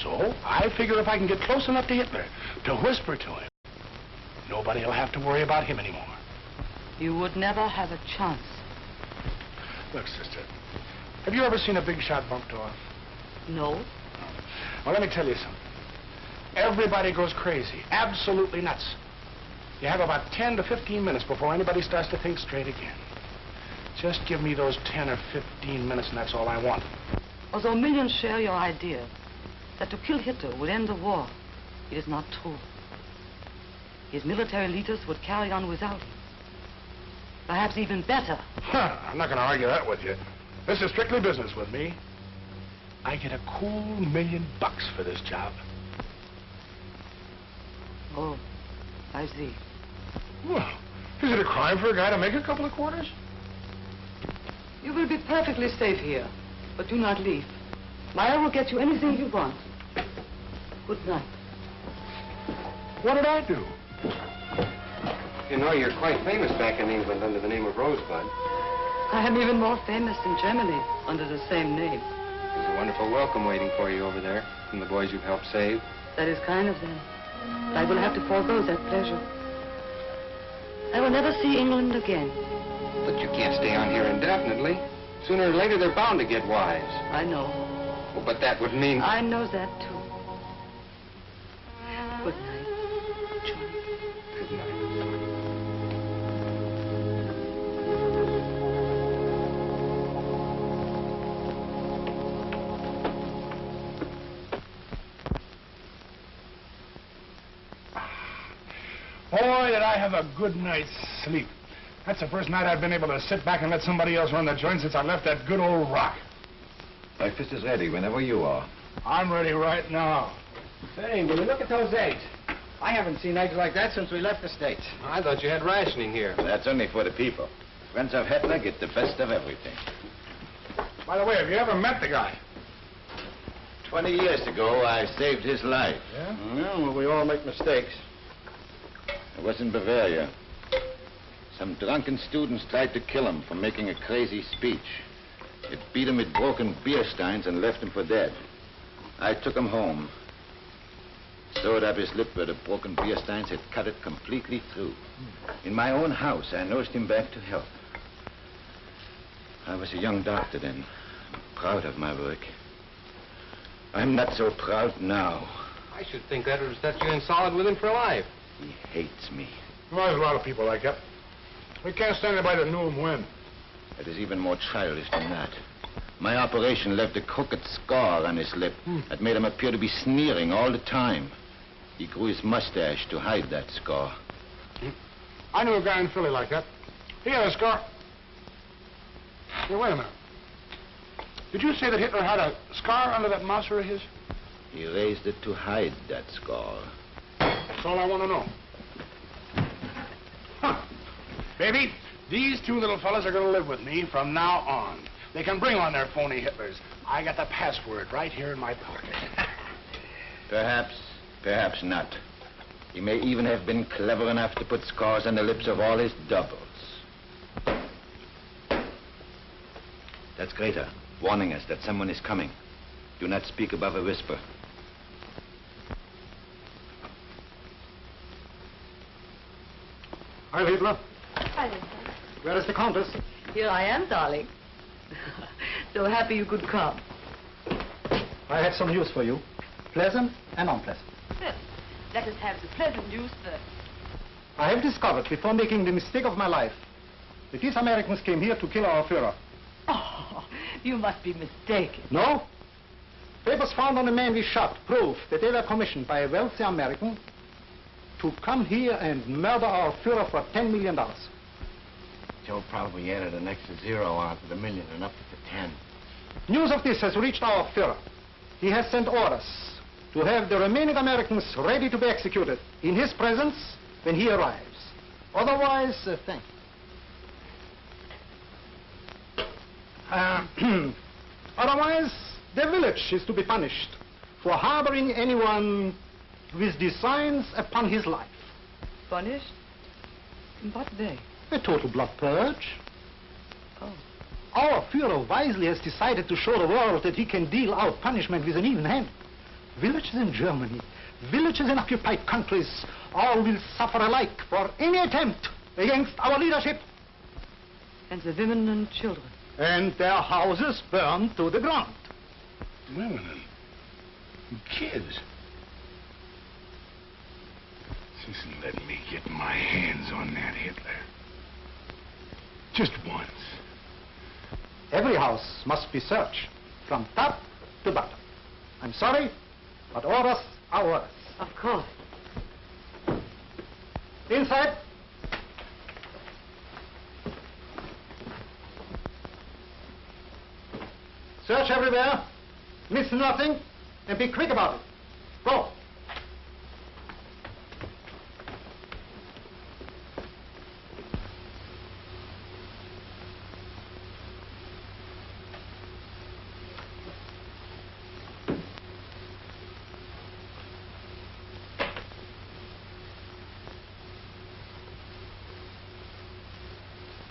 So I figure if I can get close enough to Hitler to whisper to him, nobody will have to worry about him anymore. You would never have a chance. Look, sister, have you ever seen a big shot bumped off? No. Well, let me tell you something. Everybody goes crazy, absolutely nuts. You have about 10 to 15 minutes before anybody starts to think straight again. Just give me those 10 or 15 minutes, and that's all I want. Although millions share your idea that to kill Hitler would end the war, it is not true. His military leaders would carry on without him. Perhaps even better. Huh, I'm not going to argue that with you. This is strictly business with me. I get a cool $1 million for this job. Oh, I see. Well, is it a crime for a guy to make a couple of quarters? You will be perfectly safe here, but do not leave. Meyer will get you anything you want. Good night. What did I do? You know, you're quite famous back in England under the name of Rosebud. I am even more famous in Germany under the same name. There's a wonderful welcome waiting for you over there from the boys you've helped save. That is kind of them. But I will have to forego that pleasure. I will never see England again. But you can't stay on here indefinitely. Sooner or later, they're bound to get wise. I know. Well, but that would mean... I know that, too. Good night, John. Good night. Boy, did I have a good night's sleep. That's the first night I've been able to sit back and let somebody else run the joint since I left that good old rock. Breakfast is ready whenever you are. I'm ready right now. Say, will you look at those eggs? I haven't seen eggs like that since we left the States. I thought you had rationing here. That's only for the people. Friends of Hitler get the best of everything. By the way, have you ever met the guy? 20 years ago, I saved his life. Yeah? Yeah, well, we all make mistakes. It was in Bavaria. Some drunken students tried to kill him for making a crazy speech. It beat him with broken beer steins and left him for dead. I took him home. Sewed up his lip where the broken beer steins had cut it completely through. In my own house, I nursed him back to health. I was a young doctor then, proud of my work. I'm not so proud now. I should think that would have set you in solid with him for life. He hates me. Well, there's a lot of people like that. We can't stand anybody that knew him when. It is even more childish than that. My operation left a crooked scar on his lip that made him appear to be sneering all the time. He grew his mustache to hide that scar. I knew a guy in Philly like that. He had a scar. Hey, wait a minute. Did you say that Hitler had a scar under that mouser of his? He raised it to hide that scar. That's all I want to know. Huh. Baby, these two little fellas are going to live with me from now on. They can bring on their phony Hitlers. I got the password right here in my pocket. Perhaps, perhaps not. He may even have been clever enough to put scars on the lips of all his doubles. That's Greta, warning us that someone is coming. Do not speak above a whisper. Hi, Hitler. Hi, Vincent. Where is the Countess? Here I am, darling. So happy you could come. I have some news for you. Pleasant and unpleasant. Well, let us have the pleasant news first. I have discovered, before making the mistake of my life, that these Americans came here to kill our Führer. Oh, you must be mistaken. No? Papers found on the man we shot prove that they were commissioned by a wealthy American to come here and murder our Führer for $10 million. Joe probably added an extra zero onto the million and up to the 10. News of this has reached our Führer. He has sent orders to have the remaining Americans ready to be executed in his presence when he arrives. Otherwise, thank you. Otherwise, the village is to be punished for harboring anyone with designs upon his life. Punished? In what way? A total blood purge. Oh. Our Führer wisely has decided to show the world that he can deal out punishment with an even hand. Villages in Germany, villages in occupied countries, all will suffer alike for any attempt against our leadership. And the women and children? And their houses burned to the ground. Women and kids. Just let me get my hands on that Hitler. Just once. Every house must be searched from top to bottom. I'm sorry, but orders are orders. Of course. Inside. Search everywhere, miss nothing, and be quick about it. Go.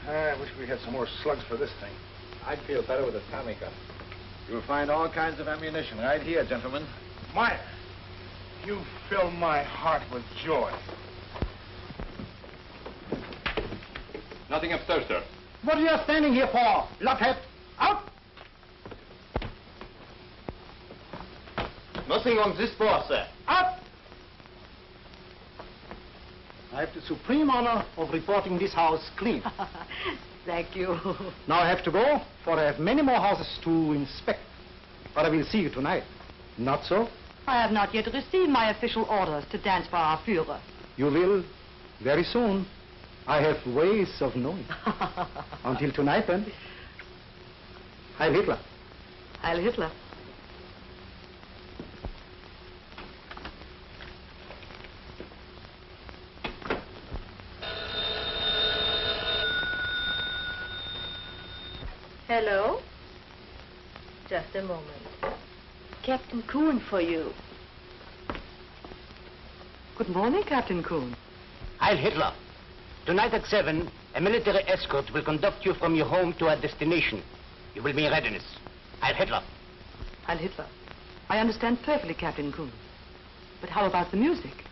I wish we had some more slugs for this thing. I'd feel better with a Tommy gun. You'll find all kinds of ammunition right here, gentlemen. Meyer, you fill my heart with joy. Nothing upstairs, sir. What are you standing here for, blockhead? Out! Nothing on this floor, sir. Out! I have the supreme honor of reporting this house clean. Thank you. Now I have to go, for I have many more houses to inspect. But I will see you tonight. Not so? I have not yet received my official orders to dance for our Führer. You will very soon. I have ways of knowing. Until tonight, then. Heil Hitler. Heil Hitler. Hello? Just a moment. Captain Kuhn for you. Good morning, Captain Kuhn. Heil Hitler. Tonight at 7, a military escort will conduct you from your home to our destination. You will be in readiness. Heil Hitler. Heil Hitler. I understand perfectly, Captain Kuhn. But how about the music?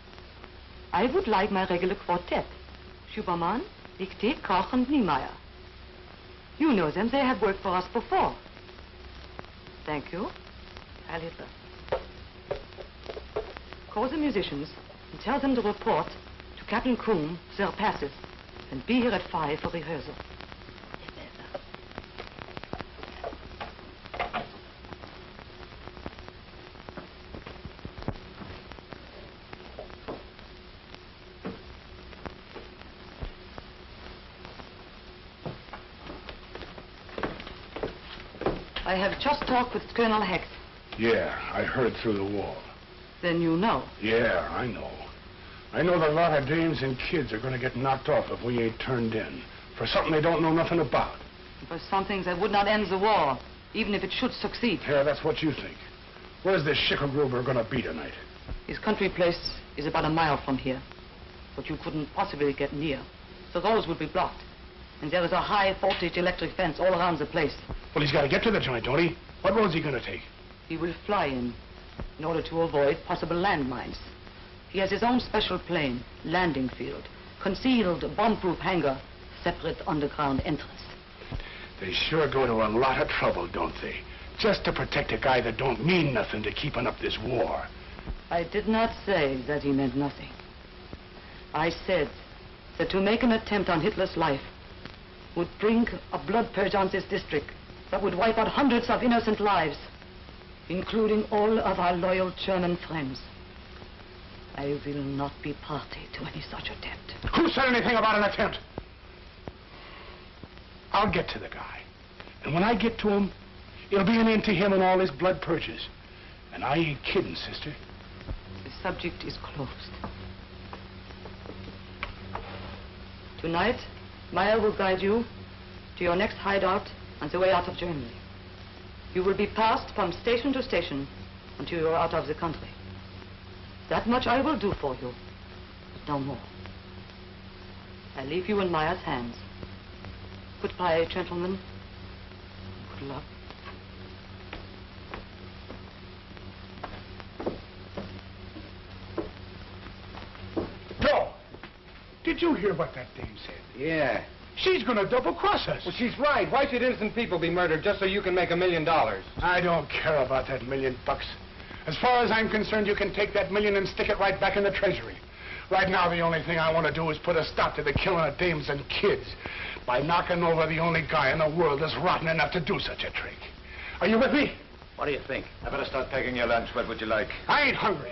I would like my regular quartet. Schubermann, Dicté, Koch, and Niemeyer. You know them. They have worked for us before. Thank you. Heil Hitler. Call the musicians and tell them to report to Captain Kuhn, Sir Passes, and be here at 5 for rehearsal. I have just talked with Colonel Hecht. Yeah, I heard through the wall. Then you know. Yeah, I know. I know that a lot of dames and kids are going to get knocked off if we ain't turned in for something they don't know nothing about. For something that would not end the war, even if it should succeed. Yeah, that's what you think. Where's this Schickelgruber going to be tonight? His country place is about a mile from here. But you couldn't possibly get near. The roads would be blocked. And there is a high voltage electric fence all around the place. Well, he's got to get to the joint, don't he? What road's he going to take? He will fly in order to avoid possible landmines. He has his own special plane, landing field, concealed bomb-proof hangar, separate underground entrance. They sure go to a lot of trouble, don't they? Just to protect a guy that don't mean nothing to keeping up this war. I did not say that he meant nothing. I said that to make an attempt on Hitler's life would bring a blood purge on this district that would wipe out hundreds of innocent lives, including all of our loyal German friends. I will not be party to any such attempt. Who said anything about an attempt? I'll get to the guy. And when I get to him, It'll be an end to him and all his blood purges. And I ain't kidding, sister. The subject is closed. Tonight, Meyer will guide you to your next hideout on the way out of Germany. You will be passed from station to station until you are out of the country. That much I will do for you, but no more. I leave you in Meyer's hands. Goodbye, gentlemen. Good luck. Joe, did you hear what that dame said? Yeah. She's gonna double-cross us. Well, she's right. Why should innocent people be murdered just so you can make $1 million? I don't care about that $1 million. As far as I'm concerned, you can take that $1 million and stick it right back in the treasury. Right now, the only thing I want to do is put a stop to the killing of dames and kids by knocking over the only guy in the world that's rotten enough to do such a trick. Are you with me? What do you think? I better start packing your lunch. What would you like? I ain't hungry.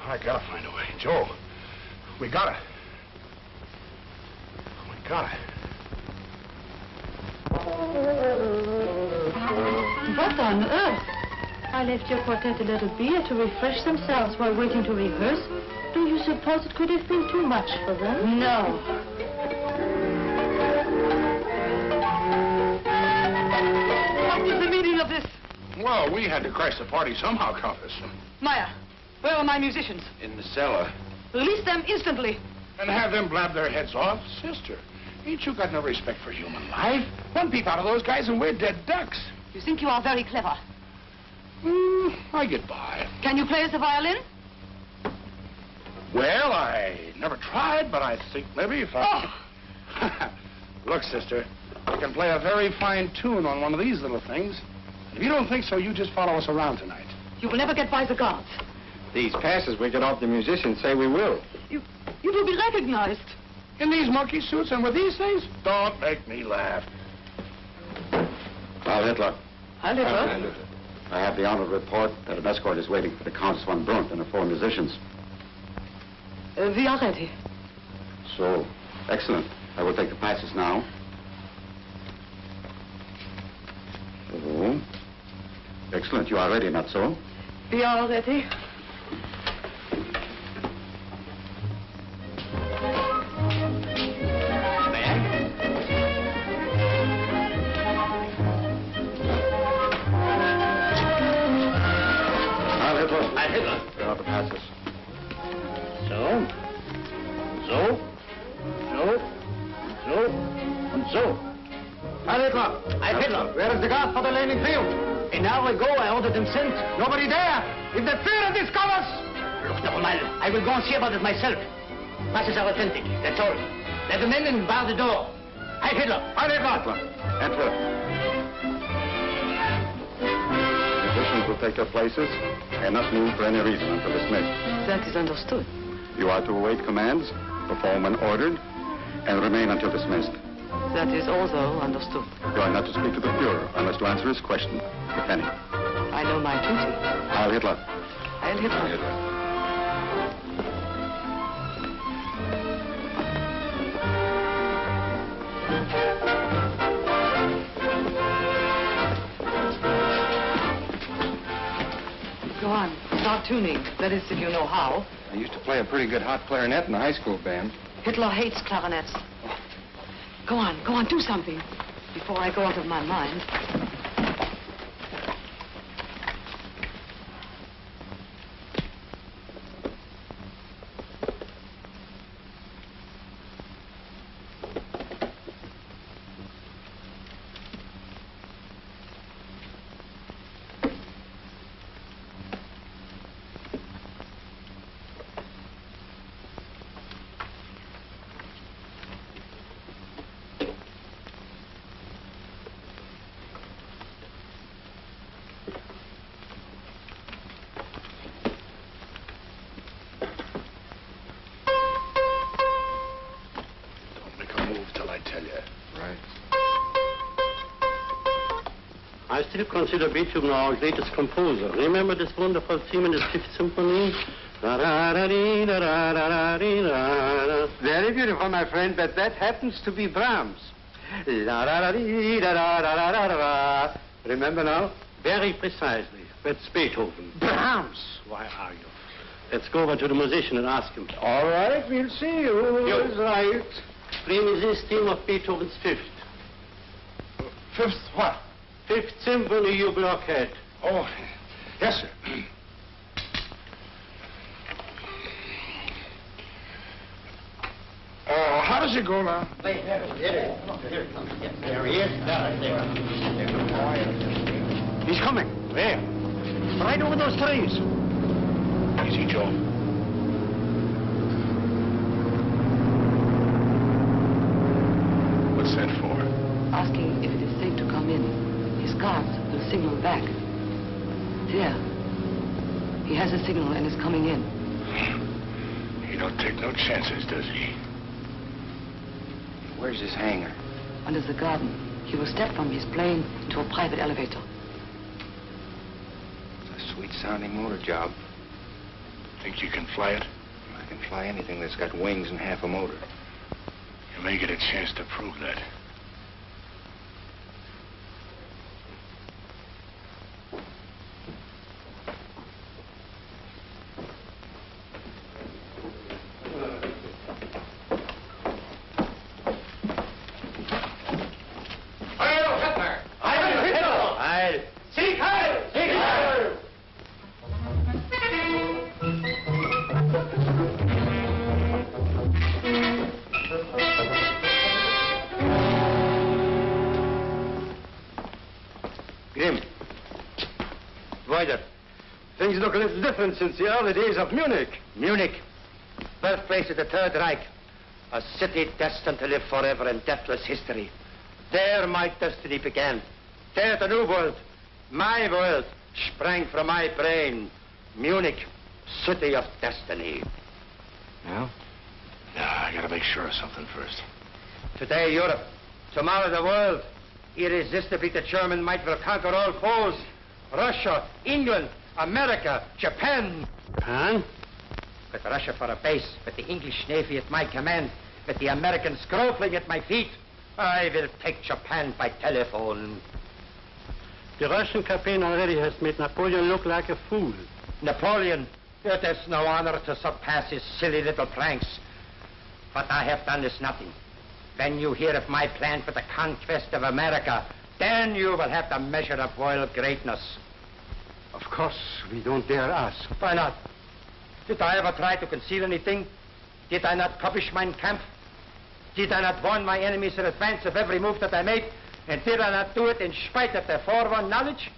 I gotta find a way. Joe, we gotta. We gotta. What on earth? I left your quartet a little beer to refresh themselves while waiting to rehearse. Do you suppose it could have been too much for them? No. What is the meaning of this? Well, we had to crash the party somehow, Countess. Meyer, where are my musicians? In the cellar. Release them instantly. And have them blab their heads off? Sister, ain't you got no respect for human life? One peep out of those guys and we're dead ducks. You think you are very clever. I get by. Can you play the violin? Well, I never tried, but I think maybe if I... Oh. Look, sister, I can play a very fine tune on one of these little things. If you don't think so, you just follow us around tonight. You will never get by the guards. These passes we get off the musicians say we will. You will be recognized. In these monkey suits and with these things? Don't make me laugh. Heil Hitler. Heil Hitler. I have the honor to report that an escort is waiting for the Countess von Brunt and the 4 musicians. We are ready. So, excellent. I will take the passes now. Oh. Excellent. You are ready, not so? We are ready. There are the passes. So, and so. Heil Hitler, where is the guard for the landing field? An hour ago, I ordered them sent. Nobody there. If the Führer discovers... Look, never mind. I will go and see about it myself. Passes are authentic, that's all. Let the men in bar the door. Heil Hitler. Enter. Musicians will take their places and not move for any reason until dismissed. That is understood. You are to await commands, perform when ordered, and remain until dismissed. That is also understood. You are not to speak to the Führer unless to answer his question, if any. I know my duty. Heil Hitler. Heil Hitler. Go on, start tuning. That is, if you know how. I used to play a pretty good hot clarinet in the high school band. Hitler hates clarinets. Go on, do something before I go out of my mind. I still consider Beethoven our greatest composer. Remember this wonderful theme in the 5th Symphony? Very beautiful, my friend, but that happens to be Brahms. Remember now? Very precisely. That's Beethoven. Brahms! Why are you? Let's go over to the musician and ask him. All right, we'll see who is right. Play me this theme of Beethoven's Fifth. Fifth what? Fifth Symphony, you blockhead. Oh, yes, sir. How does it go now? Here it comes. Yes, there he is. There. He's coming. Where? Right over those trees. Easy, Joe. What's that for? Asking if it is safe to come in. His guards will signal back. There. He has a signal and is coming in. He don't take no chances, does he? Where's his hangar? Under the garden. He will step from his plane to a private elevator. It's a sweet-sounding motor job. Think you can fly it? I can fly anything that's got wings and half a motor. You may get a chance to prove that. Grim. Voider. Things look a little different since the early days of Munich. Munich, birthplace of the Third Reich. A city destined to live forever in deathless history. There my destiny began. There the new world, my world, sprang from my brain. Munich, city of destiny. Well? Yeah, I gotta make sure of something first. Today Europe, tomorrow the world. Irresistibly the German might will conquer all foes. Russia, England, America, Japan. Japan? With Russia for a base, with the English Navy at my command, with the Americans groveling at my feet, I will take Japan by telephone. The Russian campaign already has made Napoleon look like a fool. Napoleon, it is no honor to surpass his silly little pranks. What I have done is nothing. When you hear of my plan for the conquest of America, then you will have the measure of royal greatness. Of course, we don't dare ask. Why not? Did I ever try to conceal anything? Did I not publish Mein Kampf? Did I not warn my enemies in advance of every move that I made? And did I not do it in spite of their forewarned knowledge?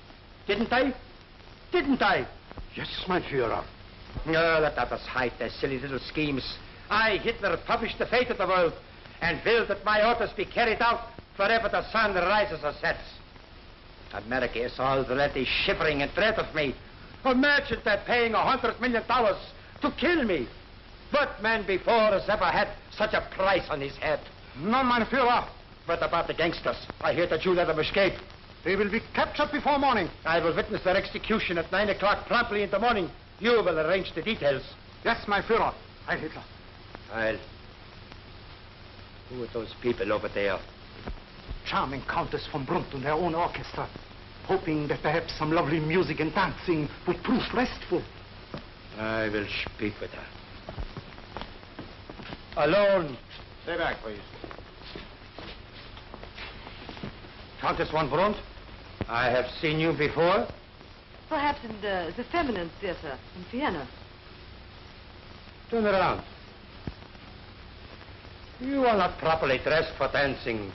Didn't I? Didn't I? Yes, my Führer. No, let others hide their silly little schemes. I, Hitler, published the fate of the world and willed that my orders be carried out wherever the sun rises or sets. America is already shivering in dread of me. Imagine that paying $100 million to kill me. What man before has ever had such a price on his head? No, mein Führer. What about the gangsters? I hear that you let them escape. They will be captured before morning. I will witness their execution at 9 o'clock promptly in the morning. You will arrange the details. Yes, mein Führer. Heil Hitler. Heil. Who are those people over there? Charming Countess von Brunt and her own orchestra, hoping that perhaps some lovely music and dancing would prove restful. I will speak with her. Alone. Stay back, please. Countess von Brunt, I have seen you before. Perhaps in the feminine theater in Vienna. Turn around. You are not properly dressed for dancing.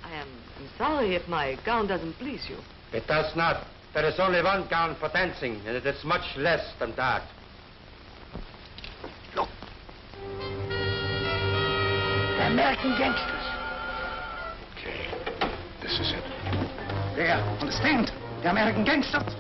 I'm sorry if my gown doesn't please you. It does not. There is only one gown for dancing, and it is much less than that. Look. The American gangsters. Okay. This is it. There, understand? The American gangsters.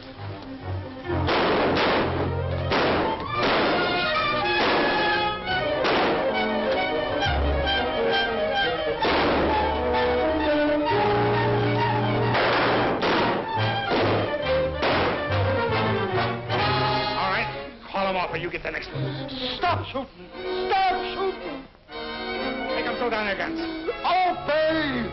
Or you get get the next one. Stop shooting! Stop shooting! Make them throw down their guns. Obey!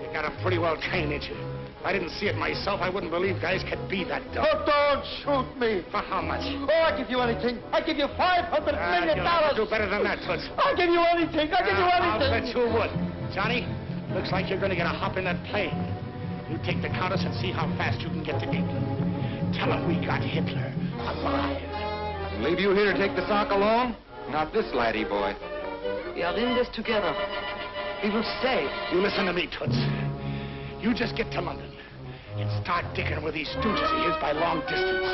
You got them pretty well trained, ain't you? If I didn't see it myself, I wouldn't believe guys could be that dumb. Oh, don't shoot me! For how much? Oh, I'll give you anything. I'll give you $500 million. Do better than that, Toots. I'll give you anything. I'll give you anything. I'll bet you would. Johnny, looks like you're going to get a hop in that plane. You take the Countess and see how fast you can get to England. Tell him we got Hitler alive. Leave you here to take the sock alone? Not this laddie boy. We are in this together. We will stay. You listen to me, Toots. You just get to London and start digging where these stooges of his by long distance.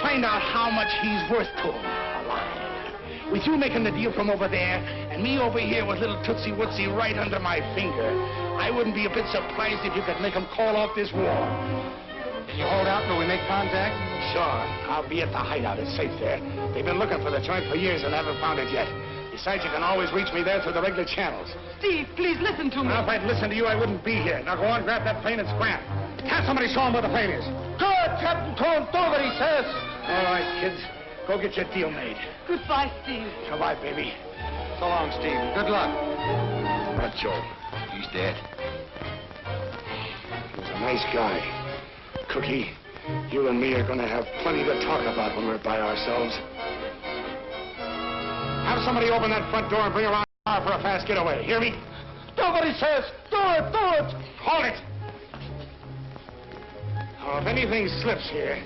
Find out how much he's worth to him alive. With you making the deal from over there and me over here with little Tootsie Wootsie right under my finger, I wouldn't be a bit surprised if you could make him call off this war. Can you hold out till we make contact? Sure. I'll be at the hideout. It's safe there. They've been looking for the joint for years and haven't found it yet. Besides, you can always reach me there through the regular channels. Steve, please listen to me. Now, if I'd listened to you, I wouldn't be here. Now, go on, grab that plane and scram. Can't somebody show him where the plane is? Good, Captain Cone. Do what he says. All right, kids. Go get your deal made. Goodbye, Steve. Goodbye, baby. So long, Steve. Good luck. Not Joe. He's dead. He was a nice guy. Cookie, you and me are going to have plenty to talk about when we're by ourselves. Have somebody open that front door and bring around a car for a fast getaway. Hear me? Do what he says. Do it. Do it. Hold it. Now, if anything slips here,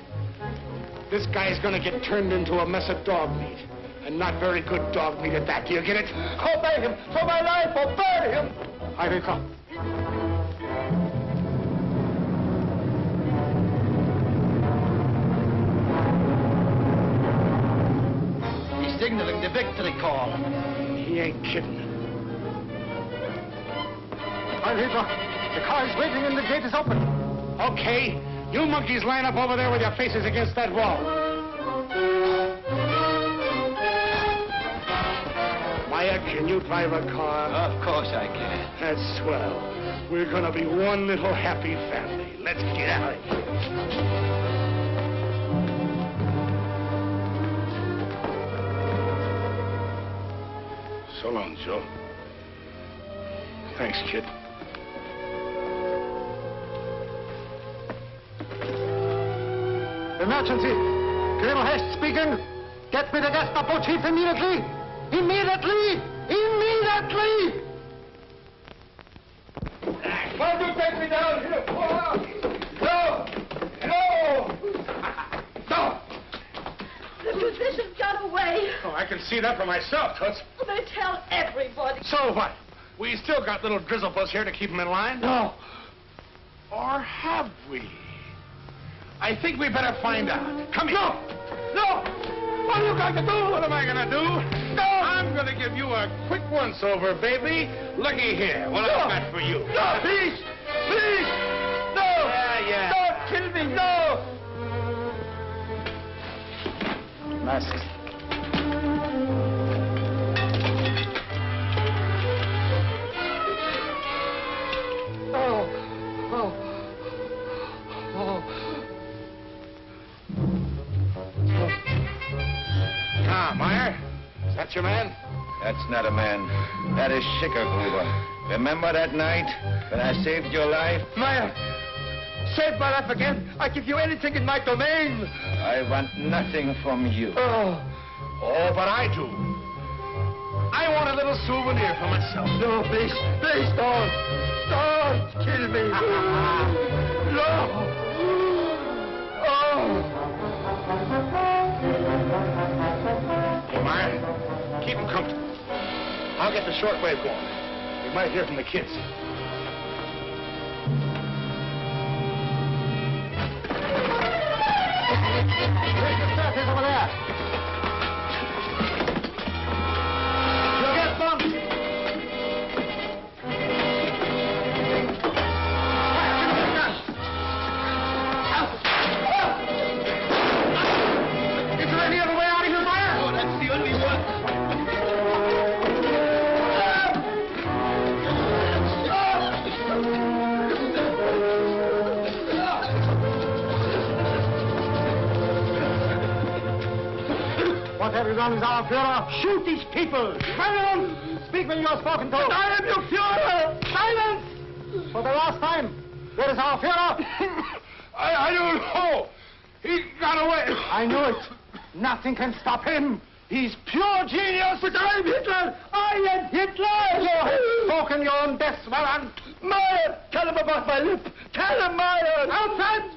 this guy's going to get turned into a mess of dog meat. And not very good dog meat at that. Do you get it? Obey him. For my life, obey him. I will come. He's signaling the victory call. He ain't kidding. The car is waiting and the gate is open. Okay. You monkeys line up over there with your faces against that wall. Maya, can you drive a car? Of course I can. That's swell. We're gonna be one little happy family. Let's get out of here. So long, Joe. Thanks, kid. Emergency. Colonel Hess speaking. Get me the Gestapo chief immediately. Immediately! Immediately! Why don't you take me down here? No! No! No! The musician got away. Oh, I can see that for myself, Toots. They tell everybody. So what? We still got little drizzlepuss here to keep them in line? No. Or have we? I think we better find out. Come here. No! What are you going to do? What am I going to do? No! I'm going to give you a quick once-over, baby. Looky here. What I've got for you. No, please! Please! No! Yeah. Don't kill me! No! Mask. Oh. Oh. Oh. Now, Meyer, is that your man? That's not a man. That is Schickergruber. Remember that night when I saved your life? Meyer, save my life again. I give you anything in my domain. I want nothing from you. Oh. Oh, but I do. I want a little souvenir for myself. No, please. Please don't. Don't kill me. No. Oh. Hey, Meyer, keep him comfortable. I'll get the shortwave going. We might hear from the kids. Here's over there. You'll get bumped. Is there any other way out of here, Meyer? Oh, that's the only one. What have you done with our Führer? Shoot these people! Silence! Speak when you are spoken to! I am your Führer! Silence! For the last time, where is our Führer? I don't know. He got away. I knew it. Nothing can stop him. He's pure genius. But I'm Hitler. I am Hitler. You have spoken your own death warrant. Meyer, tell him about my lip. Tell him, Meyer. Outside.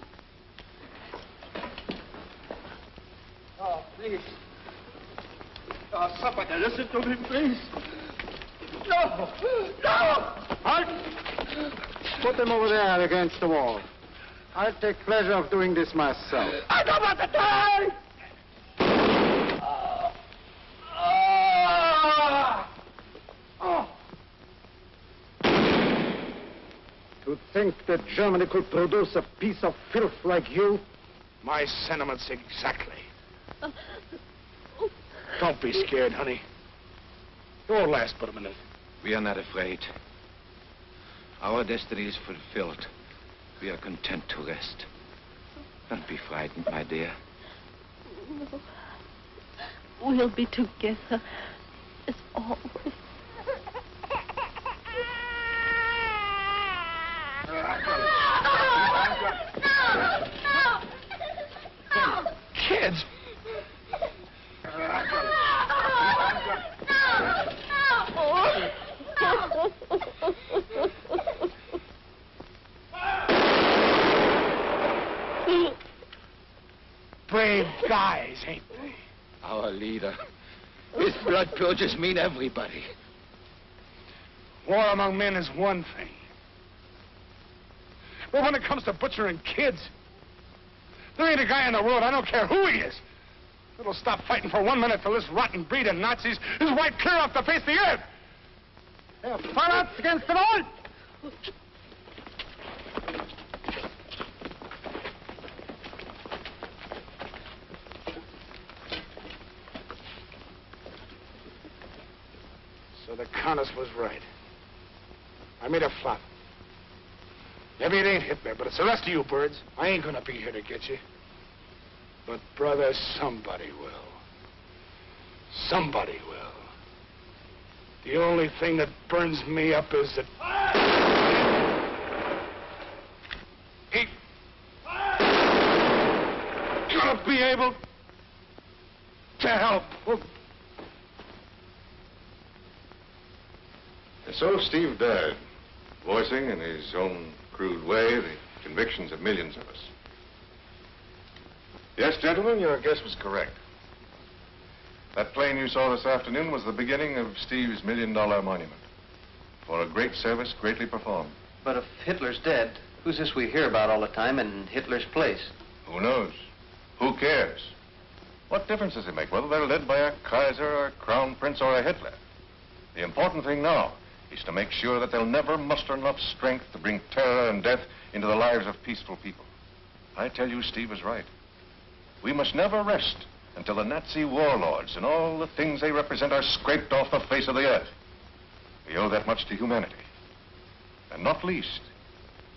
Oh, please. Oh, somebody listen to me, please. No. No. Halt. Put them over there against the wall. I'll take pleasure of doing this myself. I don't want to die! To think that Germany could produce a piece of filth like you? My sentiments exactly. Don't be scared, honey. It won't last but a minute. We are not afraid. Our destiny is fulfilled. We are content to rest. Don't be frightened, my dear. No. We'll be together as always. Kids! Brave guys, ain't they? Our leader. His blood purges mean everybody. War among men is one thing. But when it comes to butchering kids, there ain't a guy in the world, I don't care who he is, that'll stop fighting for 1 minute till this rotten breed of Nazis is wiped clear off the face of the earth. They're pirates against the world. So the Countess was right. I made a flop. Maybe it ain't Hitler, but it's the rest of you birds. I ain't gonna be here to get you. But, brother, somebody will. Somebody will. The only thing that burns me up is that... You're gonna be able to help. And so Steve died, voicing in his own crude way the convictions of millions of us. Yes, gentlemen, your guess was correct. That plane you saw this afternoon was the beginning of Steve's $1 million monument for a great service greatly performed. But if Hitler's dead, who's this we hear about all the time in Hitler's place? Who knows? Who cares? What difference does it make whether they're led by a Kaiser or a Crown Prince or a Hitler? The important thing now is to make sure that they'll never muster enough strength to bring terror and death into the lives of peaceful people. I tell you, Steve is right. We must never rest until the Nazi warlords and all the things they represent are scraped off the face of the earth. We owe that much to humanity. And not least,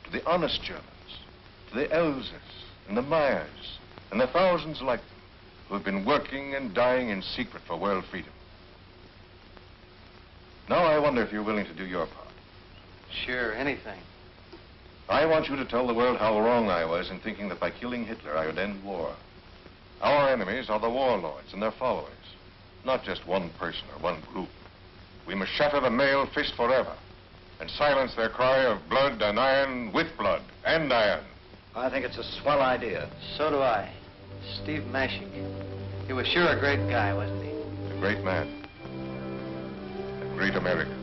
to the honest Germans, to the Elzers and the Meyers and the thousands like them who have been working and dying in secret for world freedom. Now I wonder if you're willing to do your part. Sure, anything. I want you to tell the world how wrong I was in thinking that by killing Hitler I would end war. Our enemies are the warlords and their followers, not just one person or one group. We must shatter the male fist forever and silence their cry of blood and iron with blood and iron. I think it's a swell idea. So do I. Steve Mashik. He was sure a great guy, wasn't he? A great man. A great American.